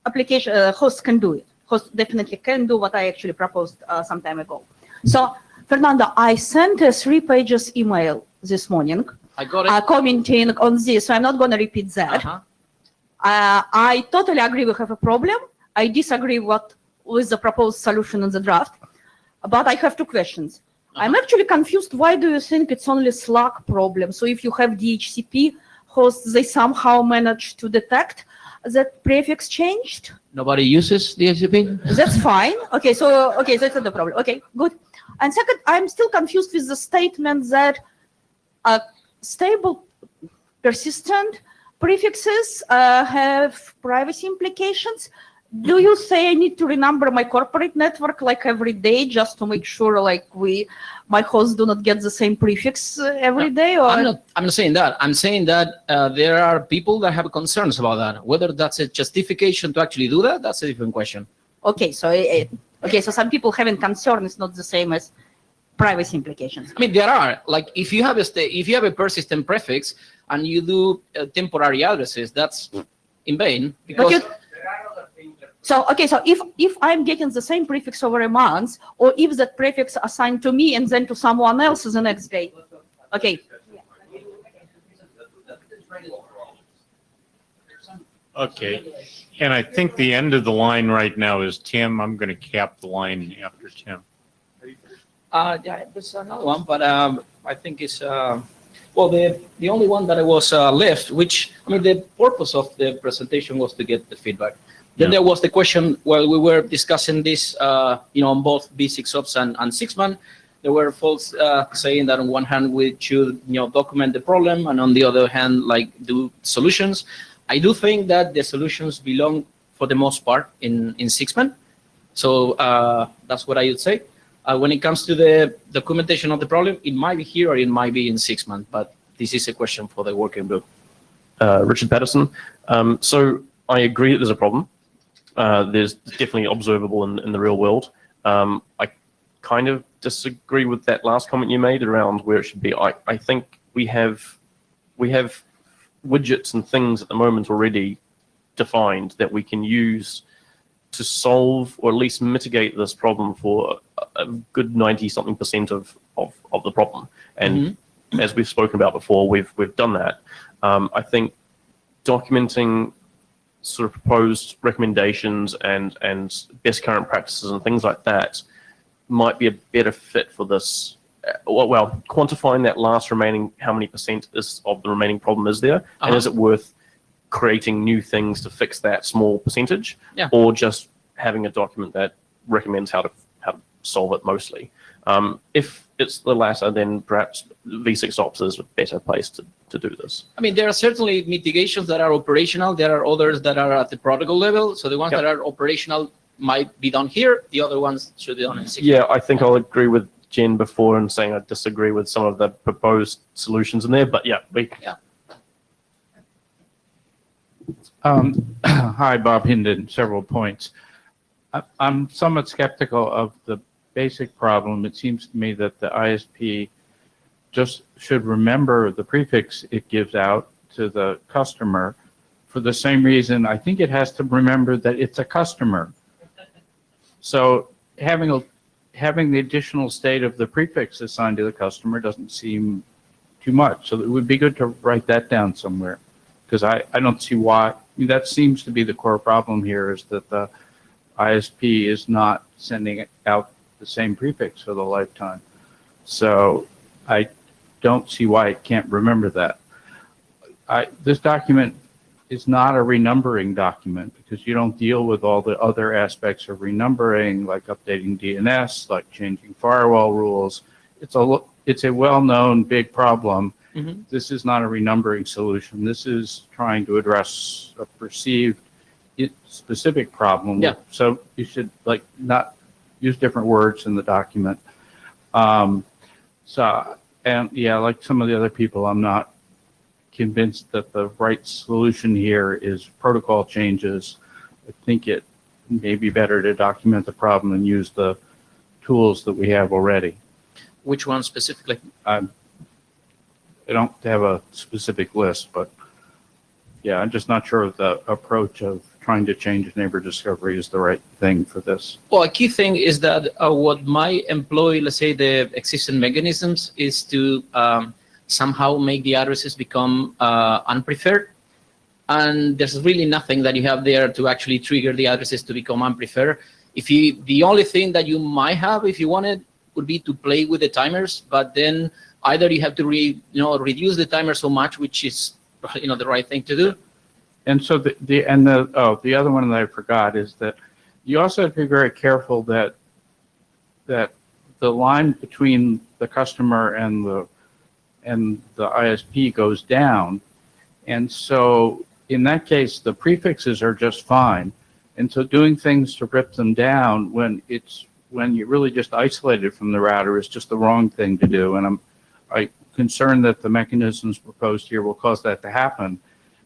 application hosts can do it. Hosts definitely can do what I actually proposed some time ago. So Fernando, I sent a 3-page email this morning. I got it. Commenting on this, so I'm not going to repeat that. I totally agree we have a problem. I disagree with the proposed solution in the draft, but I have 2 questions. I'm actually confused. Why do you think it's only Slack problem? So if you have DHCP hosts, they somehow manage to detect that prefix changed? Nobody uses DHCP? That's fine. Okay, that's not the problem. Okay, good. And second, I'm still confused with the statement that stable, persistent prefixes have privacy implications. Do you say I need to renumber my corporate network like every day just to make sure like my hosts do not get the same prefix every day? Or I'm not saying that. I'm saying that there are people that have concerns about that. Whether that's a justification to actually do that, that's a different question. Okay, so so some people having concern is not the same as privacy implications. I mean, there are, like, if you have a persistent prefix and you do temporary addresses, that's in vain because. So if I'm getting the same prefix over a month, or if that prefix assigned to me and then to someone else the next day, okay. Okay, and I think the end of the line right now is Tim. I'm going to cap the line after Tim. Yeah, there's another one, but I think it's well, the only one that I was left, which I mean, the purpose of the presentation was to get the feedback. Then there was the question while we were discussing this, on both V6OPS and Sixman, there were folks saying that on one hand we should, document the problem, and on the other hand, like do solutions. I do think that the solutions belong for the most part in Sixman. So that's what I would say. When it comes to the documentation of the problem, it might be here or it might be in Sixman, but this is a question for the working group. Richard Patterson. So I agree that there's a problem. There's definitely observable in the real world. I kind of disagree with that last comment you made around where it should be. I think we have widgets and things at the moment already defined that we can use to solve or at least mitigate this problem for a good 90-something% of the problem. And as we've spoken about before, we've done that. I think documenting sort of proposed recommendations and best current practices and things like that might be a better fit for this. Well, quantifying that last remaining, how many percent of the remaining problem is there, and is it worth creating new things to fix that small percentage, or just having a document that recommends how to solve it mostly? If it's the latter, then perhaps V6OPS is a better place to do this. I mean, there are certainly mitigations that are operational. There are others that are at the protocol level. So the ones that are operational might be done here. The other ones should be done in Sixman. Yeah, I think I'll agree with Jen before in saying I disagree with some of the proposed solutions in there, but yeah. Hi, Bob Hinden, several points. I'm somewhat skeptical of the basic problem. It seems to me that the ISP just should remember the prefix it gives out to the customer for the same reason I think it has to remember that it's a customer. So having the additional state of the prefix assigned to the customer doesn't seem too much. So it would be good to write that down somewhere, because I don't see why. I mean, that seems to be the core problem here, is that the ISP is not sending out the same prefix for the lifetime. So I don't see why it can't remember that. This document is not a renumbering document, because you don't deal with all the other aspects of renumbering, like updating DNS, like changing firewall rules. It's a well-known big problem. This is not a renumbering solution. This is trying to address a perceived specific problem. So you should not use different words in the document. Like some of the other people, I'm not convinced that the right solution here is protocol changes. I think it may be better to document the problem and use the tools that we have already. Which one specifically? I don't have a specific list, but yeah, I'm just not sure the approach of trying to change neighbor discovery is the right thing for this. Well, a key thing is that what might employ, let's say, the existing mechanisms is to somehow make the addresses become unpreferred. And there's really nothing that you have there to actually trigger the addresses to become unpreferred. The only thing that you might have, if you wanted, would be to play with the timers, but then either you have to reduce the timer so much, which is the right thing to do. And so the other one that I forgot is that you also have to be very careful that the line between the customer and the ISP goes down. And so in that case, the prefixes are just fine. And so doing things to rip them down when you're really just isolated from the router is just the wrong thing to do. And I'm concerned that the mechanisms proposed here will cause that to happen.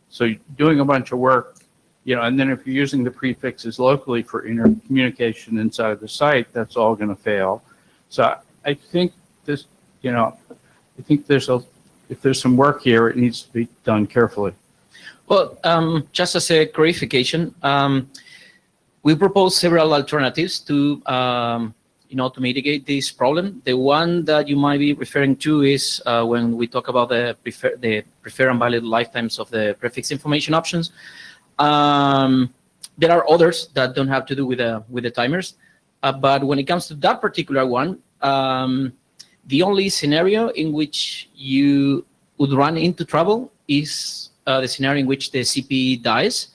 So doing a bunch of work, and then if you're using the prefixes locally for intercommunication inside the site, that's all going to fail. So I think this, if there's some work here, it needs to be done carefully. Well, just as a clarification, we propose several alternatives to, to mitigate this problem. The one that you might be referring to is when we talk about the preferred and valid lifetimes of the prefix information options. There are others that don't have to do with the timers, but when it comes to that particular one, the only scenario in which you would run into trouble is the scenario in which the CPE dies,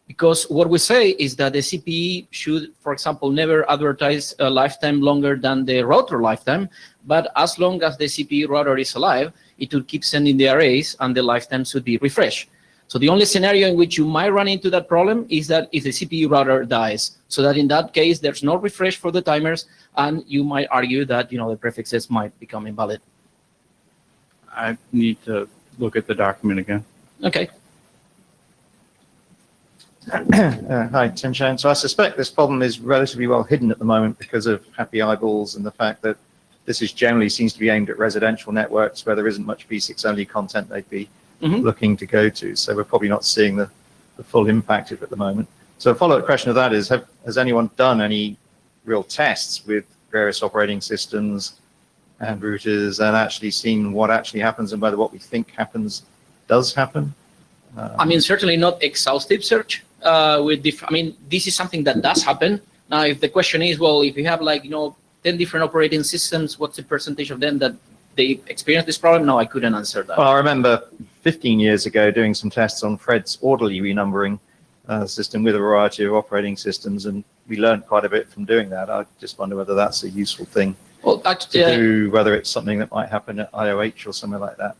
because what we say is that the CPE should, for example, never advertise a lifetime longer than the router lifetime, but as long as the CPE router is alive, it will keep sending the arrays and the lifetime should be refreshed. So the only scenario in which you might run into that problem is that if the CPU router dies, so that in that case, there's no refresh for the timers, and you might argue that, the prefixes might become invalid. I need to look at the document again. Okay. Hi, Tim Shane. So I suspect this problem is relatively well hidden at the moment because of happy eyeballs and the fact that this is generally seems to be aimed at residential networks where there isn't much V6 only content they'd be looking to go to. So we're probably not seeing the full impact of it at the moment. So a follow-up question of that is, has anyone done any real tests with various operating systems and routers and actually seen what actually happens and whether what we think happens does happen? Certainly not exhaustive search. This is something that does happen. Now, if the question is, well, if you have 10 different operating systems, what's the percentage of them that they experience this problem? No, I couldn't answer that. Well, I remember 15 years ago doing some tests on Fred's orderly renumbering system with a variety of operating systems, and we learned quite a bit from doing that. I just wonder whether that's a useful thing to do, whether it's something that might happen at IOH or somewhere like that,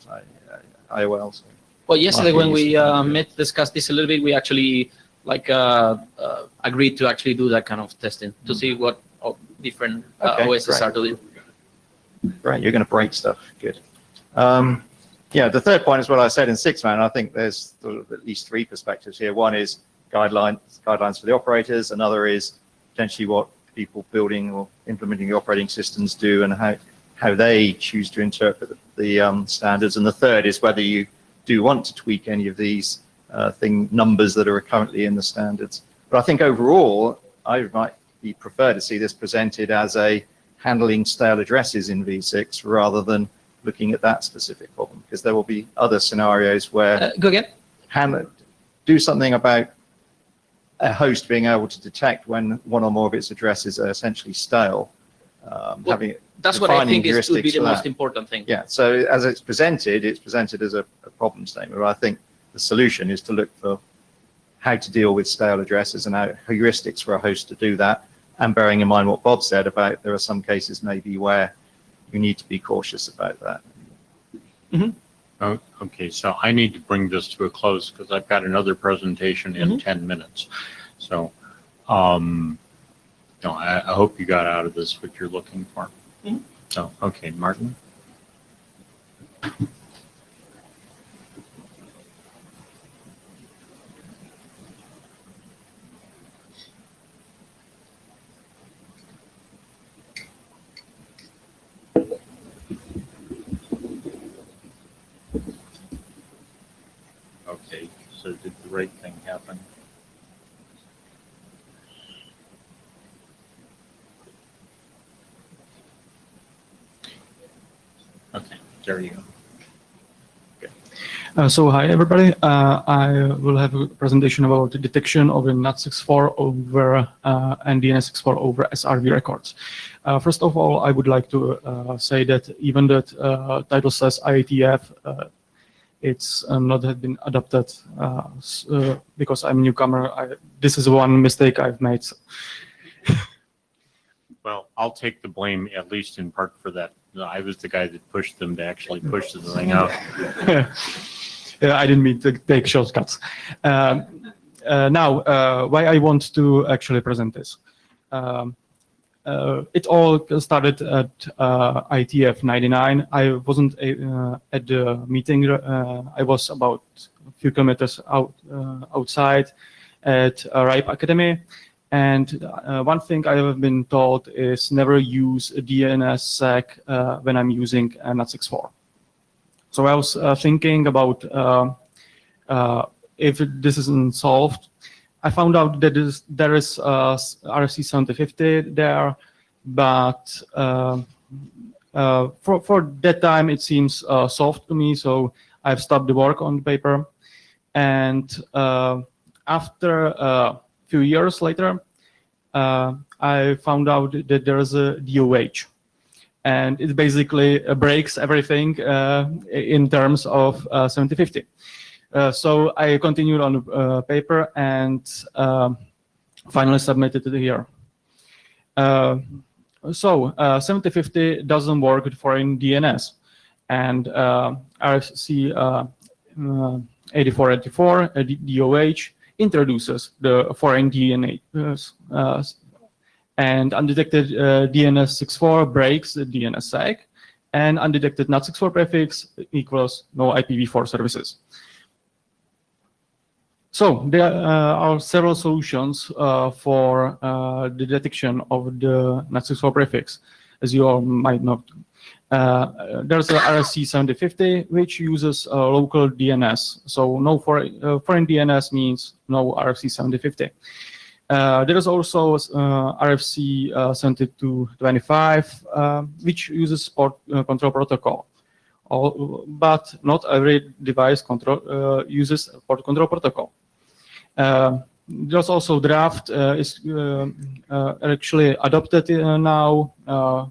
IOL. So. Well, yesterday when we met to discuss this a little bit, we actually agreed to actually do that kind of testing to see what different OSs are doing. Right, you're going to break stuff. Good. The third point is what I said in 6-man. I think there's sort of at least three perspectives here. One is guidelines for the operators. Another is potentially what people building or implementing the operating systems do and how they choose to interpret the standards. And the third is whether you do want to tweak any of these numbers that are currently in the standards. But I think overall, I might prefer to see this presented as a handling stale addresses in V6 rather than looking at that specific problem, because there will be other scenarios where go again. Do something about a host being able to detect when one or more of its addresses are essentially stale. That's what I think would be the most important thing. Yeah, so as it's presented as a problem statement. But I think the solution is to look for how to deal with stale addresses and how heuristics for a host to do that. And bearing in mind what Bob said about there are some cases maybe where you need to be cautious about that. Okay, so I need to bring this to a close because I've got another presentation in 10 minutes. So I hope you got out of this what you're looking for. So, okay, Martin. Okay, so did the right thing happen? Okay, there you go. So hi everybody, I will have a presentation about the detection of a NAT64 over and DNS64 over SRV records. First of all, I would like to say that even that title says IETF, it's not had been adopted because I'm a newcomer. This is one mistake I've made. Well, I'll take the blame, at least in part, for that. I was the guy that pushed them to actually push the thing out. Yeah, I didn't mean to take shortcuts. Now, why I want to actually present this. It all started at IETF 99. I wasn't at the meeting. I was about a few kilometers outside at RIPE Academy. And one thing I have been told is never use a DNSSEC when I'm using NAT64. So I was thinking about if this isn't solved. I found out that there is RFC 7050 there, but for that time it seems soft to me, so I've stopped the work on the paper. And after a few years later, I found out that there is a DOH, and it basically breaks everything in terms of 7050. So I continued on the paper and finally submitted it here. So 7050 doesn't work with foreign DNS, and RFC 8484 DOH introduces the foreign DNS, and undetected DNS64 breaks the DNSSEC, and undetected NAT64 prefix equals no IPv4 services. So there are several solutions for the detection of the NAT64 prefix, as you all might know. There's a RFC 7050, which uses local DNS. So no foreign DNS means no RFC 7050. There is also RFC 7225, which uses port control protocol. But not every device uses port control protocol. There's also draft is actually adopted now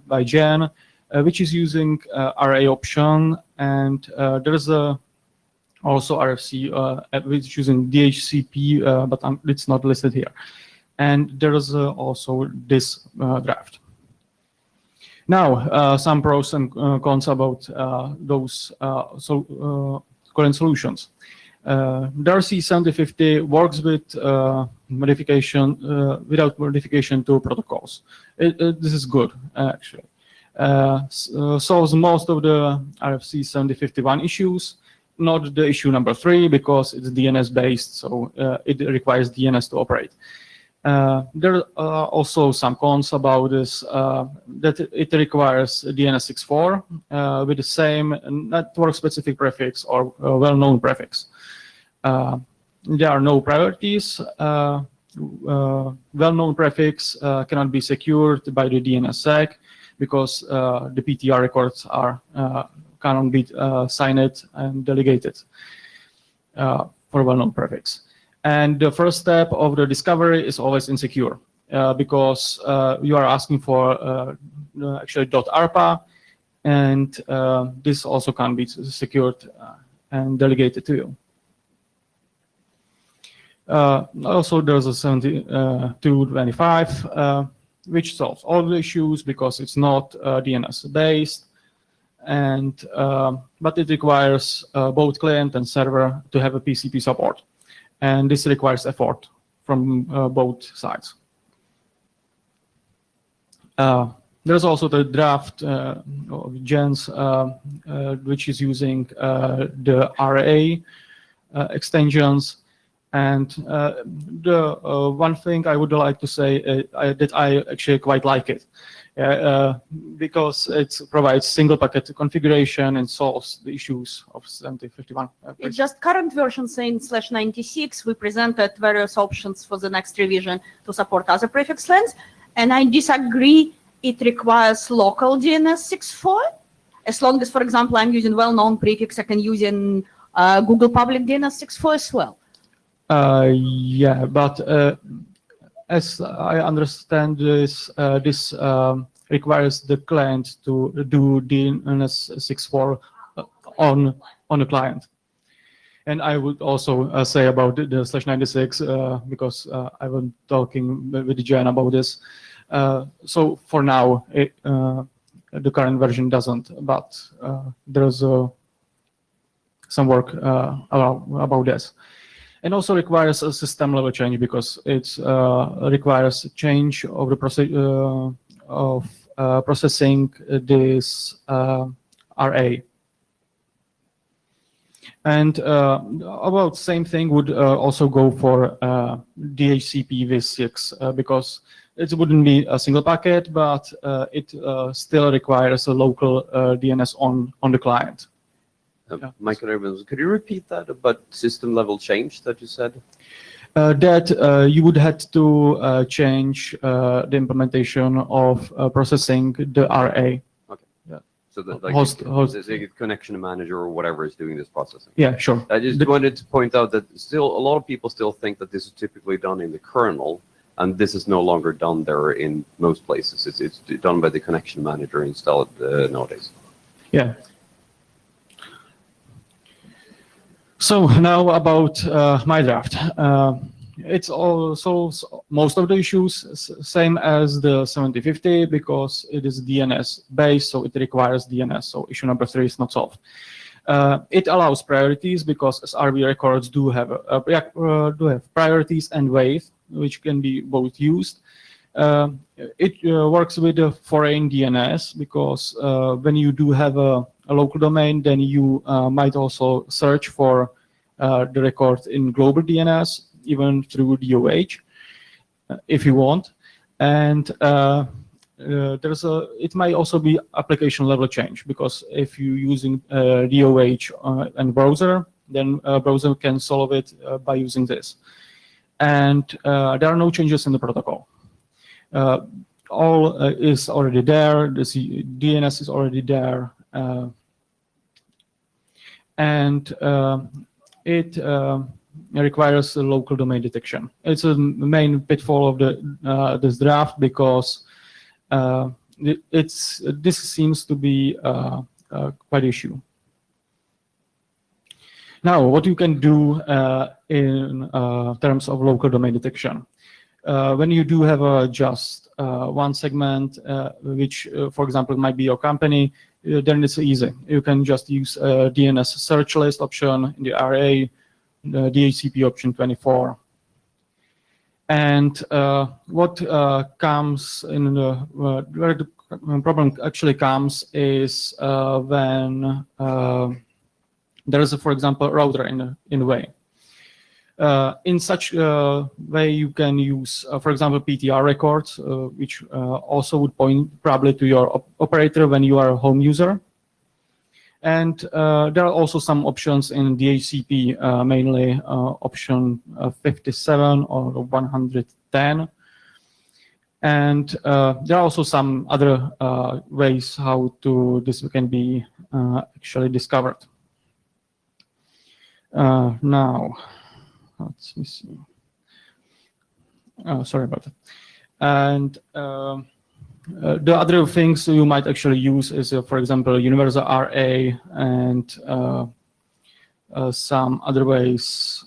by Jen, which is using RA option, and there is also RFC which is using DHCP, but it's not listed here. And there is also this draft. Now, some pros and cons about those current solutions. RC 7050 works with modification without modification to protocols. This is good, actually. Solves most of the RFC 7051 issues, not the issue number 3 because it's DNS based, so it requires DNS to operate. There are also some cons about this, that it requires DNS64 with the same network-specific prefix or well-known prefix. There are no priorities. Well-known prefix cannot be secured by the DNSSEC because the PTR records cannot be signed and delegated for well-known prefix. And the first step of the discovery is always insecure because you are asking for actually .arpa, and this also can be secured and delegated to you. Also, there's a 7225, which solves all the issues because it's not DNS based, and but it requires both client and server to have a PCP support. And this requires effort from both sides. There's also the draft of Jen's, which is using the RA extensions. And the one thing I would like to say that I actually quite like it, because it provides single packet configuration and solves the issues of 7051. It's just current version saying /96. We presented various options for the next revision to support other prefix lengths, and I disagree. It requires local DNS64. As long as, for example, I'm using well-known prefix, I can use in Google public DNS64 as well. Yeah, but as I understand this, this requires the client to do DNS64 on the client. And I would also say about the /96 because I was talking with Jen about this. So for now, the current version doesn't, but there's some work about this. and also requires a system level change because it requires change of the processing this RA. And about same thing would also go for DHCP V6 because it wouldn't be a single packet, but it still requires a local DNS on the client. Michael Evans, could you repeat that about system level change that you said? That you would have to change the implementation of processing the RA. Okay. Yeah. So that like the connection manager or whatever is doing this processing. Yeah, sure. I just wanted to point out that still a lot of people still think that this is typically done in the kernel, and this is no longer done there in most places. It's done by the connection manager installed nowadays. Yeah. So now about my draft. It all solves most of the issues, same as the 7050, because it is DNS based, so it requires DNS. So issue number 3 is not solved. It allows priorities because SRV records do have priorities and wave, which can be both used. It works with a foreign DNS because when you do have a local domain, then you might also search for the record in global DNS, even through DOH, if you want. And it might also be application level change because if you're using DOH and browser, then browser can solve it by using this. And there are no changes in the protocol. All is already there. The DNS is already there, and it requires a local domain detection. It's a main pitfall of the this draft because this seems to be quite an issue. Now, what you can do in terms of local domain detection. When you do have just one segment, which, for example, might be your company, then it's easy. You can just use a DNS search list option in the RA, the DHCP option 24. And what comes in where the problem actually comes is when there is, for example, a router in the way. In such a way, you can use, for example, PTR records, which also would point probably to your operator when you are a home user. And there are also some options in DHCP, mainly option 57 or 110. And there are also some other ways how this can be actually discovered. Now, let me see. Oh, sorry about that. And the other things you might actually use is, for example, universal RA and some other ways.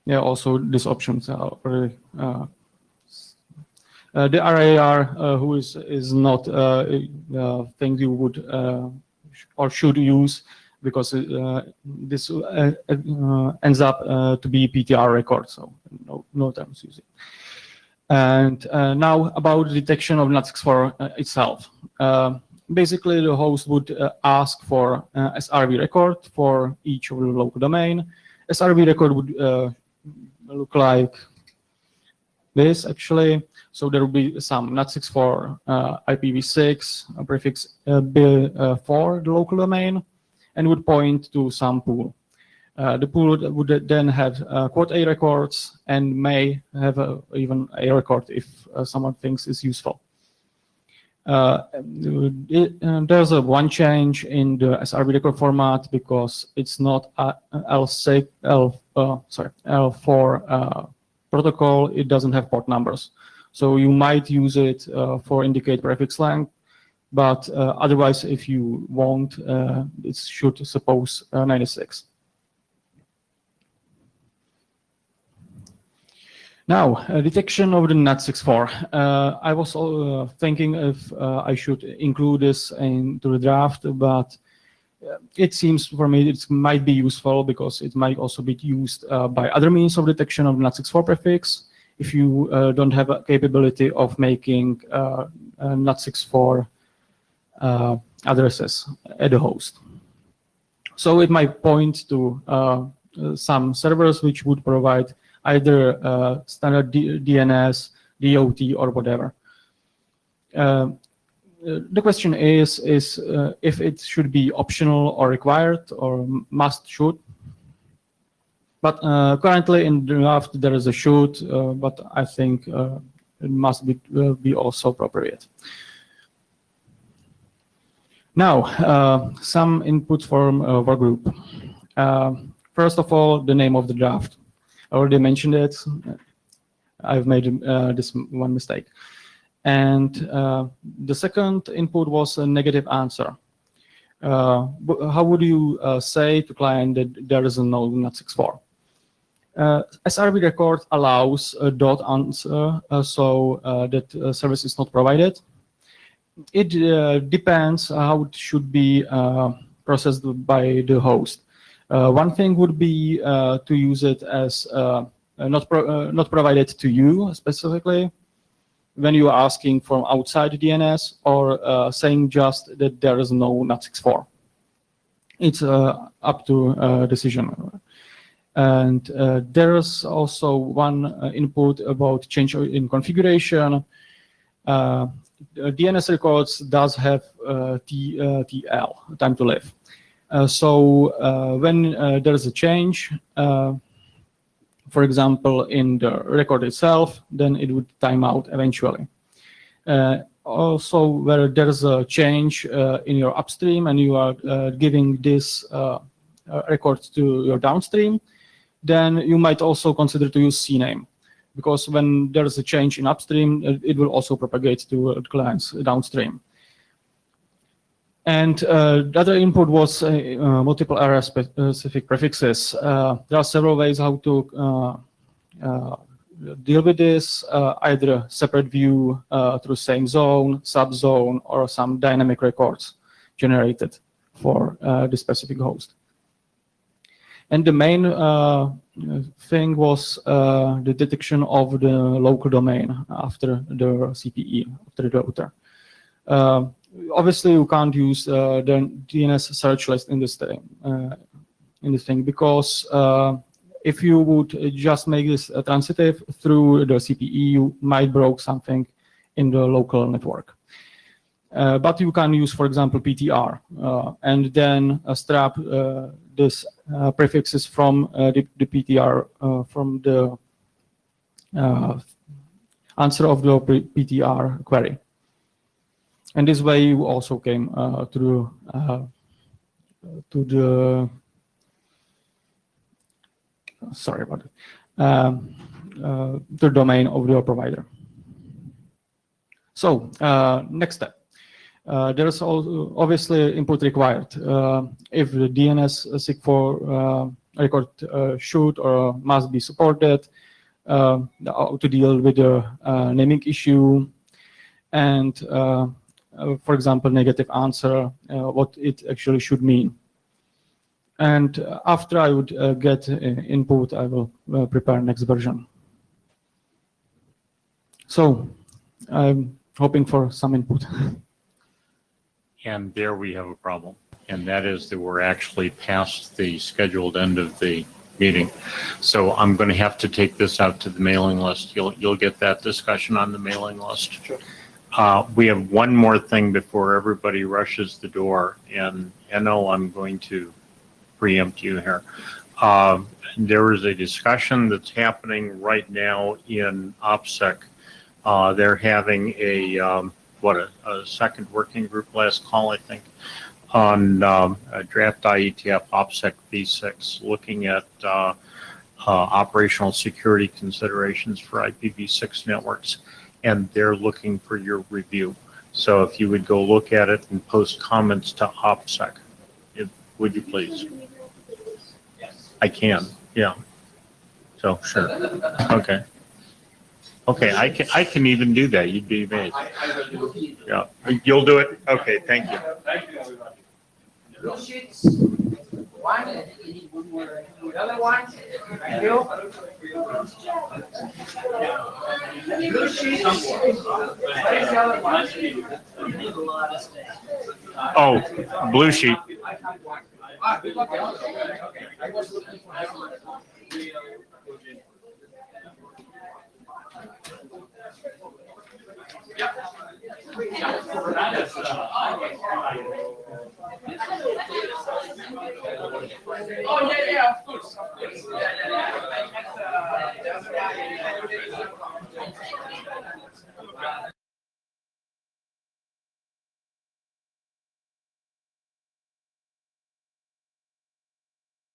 Yeah, also these options are already. The RAR, who is not thing you would or should use because this ends up to be PTR record, so no terms using. And now about detection of NAT64 itself. Basically, the host would ask for SRV record for each of the local domain. SRV record would look like this, actually. So there will be some NAT64 IPv6 prefix for the local domain and would point to some pool. The pool would then have quote A records and may have even a record if someone thinks it's useful. There's one change in the SRV record format because it's not L4 protocol. It doesn't have port numbers. So you might use it for indicate prefix length, but otherwise, if you want, it should suppose 96. Now, detection of the NAT64. I was thinking if I should include this into the draft, but it seems for me it might be useful because it might also be used by other means of detection of NAT64 prefix if you don't have a capability of making NAT64 addresses at the host. So it might point to some servers which would provide either standard DNS, DOT, or whatever. The question is if it should be optional or required or should. But currently in the draft there is a should, but I think it must be also appropriate. Now, some input from our group. First of all, the name of the draft. I already mentioned it. I've made this one mistake. And the second input was a negative answer. How would you say to client that there is no NAT64? SRV record allows a dot answer so that service is not provided. It depends how it should be processed by the host. One thing would be to use it as not provided to you specifically when you are asking from outside DNS or saying just that there is no NAT64. It's up to decision. And there is also one input about change in configuration. DNS records does have TL, time to live. So when there is a change, for example, in the record itself, then it would time out eventually. Also, where there is a change in your upstream and you are giving this record to your downstream, then you might also consider to use CNAME. Because when there is a change in upstream, it will also propagate to clients downstream. And the other input was multiple area specific prefixes. There are several ways how to deal with this, either separate view through same zone, subzone, or some dynamic records generated for the specific host. And the main thing was the detection of the local domain after the CPE, after the router. Obviously, you can't use the DNS search list in this thing because if you would just make this transitive through the CPE, you might broke something in the local network. But you can use, for example, PTR and then strap this prefixes from the PTR from the answer of the PTR query. And this way you also came through to the sorry about it, the domain of your provider. So next step. There is also obviously input required. If the DNS SIG4 record should or must be supported, how to deal with the naming issue, and for example, negative answer, what it actually should mean. And after I would get input, I will prepare next version. So I'm hoping for some input. And there we have a problem. And that is that we're actually past the scheduled end of the meeting. So I'm going to have to take this out to the mailing list. You'll get that discussion on the mailing list. Sure. We have one more thing before everybody rushes the door. And Enno, I'm going to preempt you here. There is a discussion that's happening right now in OPSEC. They're having a second working group last call, I think, on a draft IETF OPSEC V6, looking at operational security considerations for IPv6 networks, and they're looking for your review. So if you would go look at it and post comments to OPSEC, would you please? Yes. I can, yeah. So, sure. Okay. Okay, I can even do that. You'd be amazed. Yeah, you'll do it? Okay, thank you. Thank you, everybody. Blue sheets. One, and you need one more. The other one. Thank you. Blue sheets. Where's the other one? You need a lot of space. Oh, blue sheet. Oh, yeah, of course.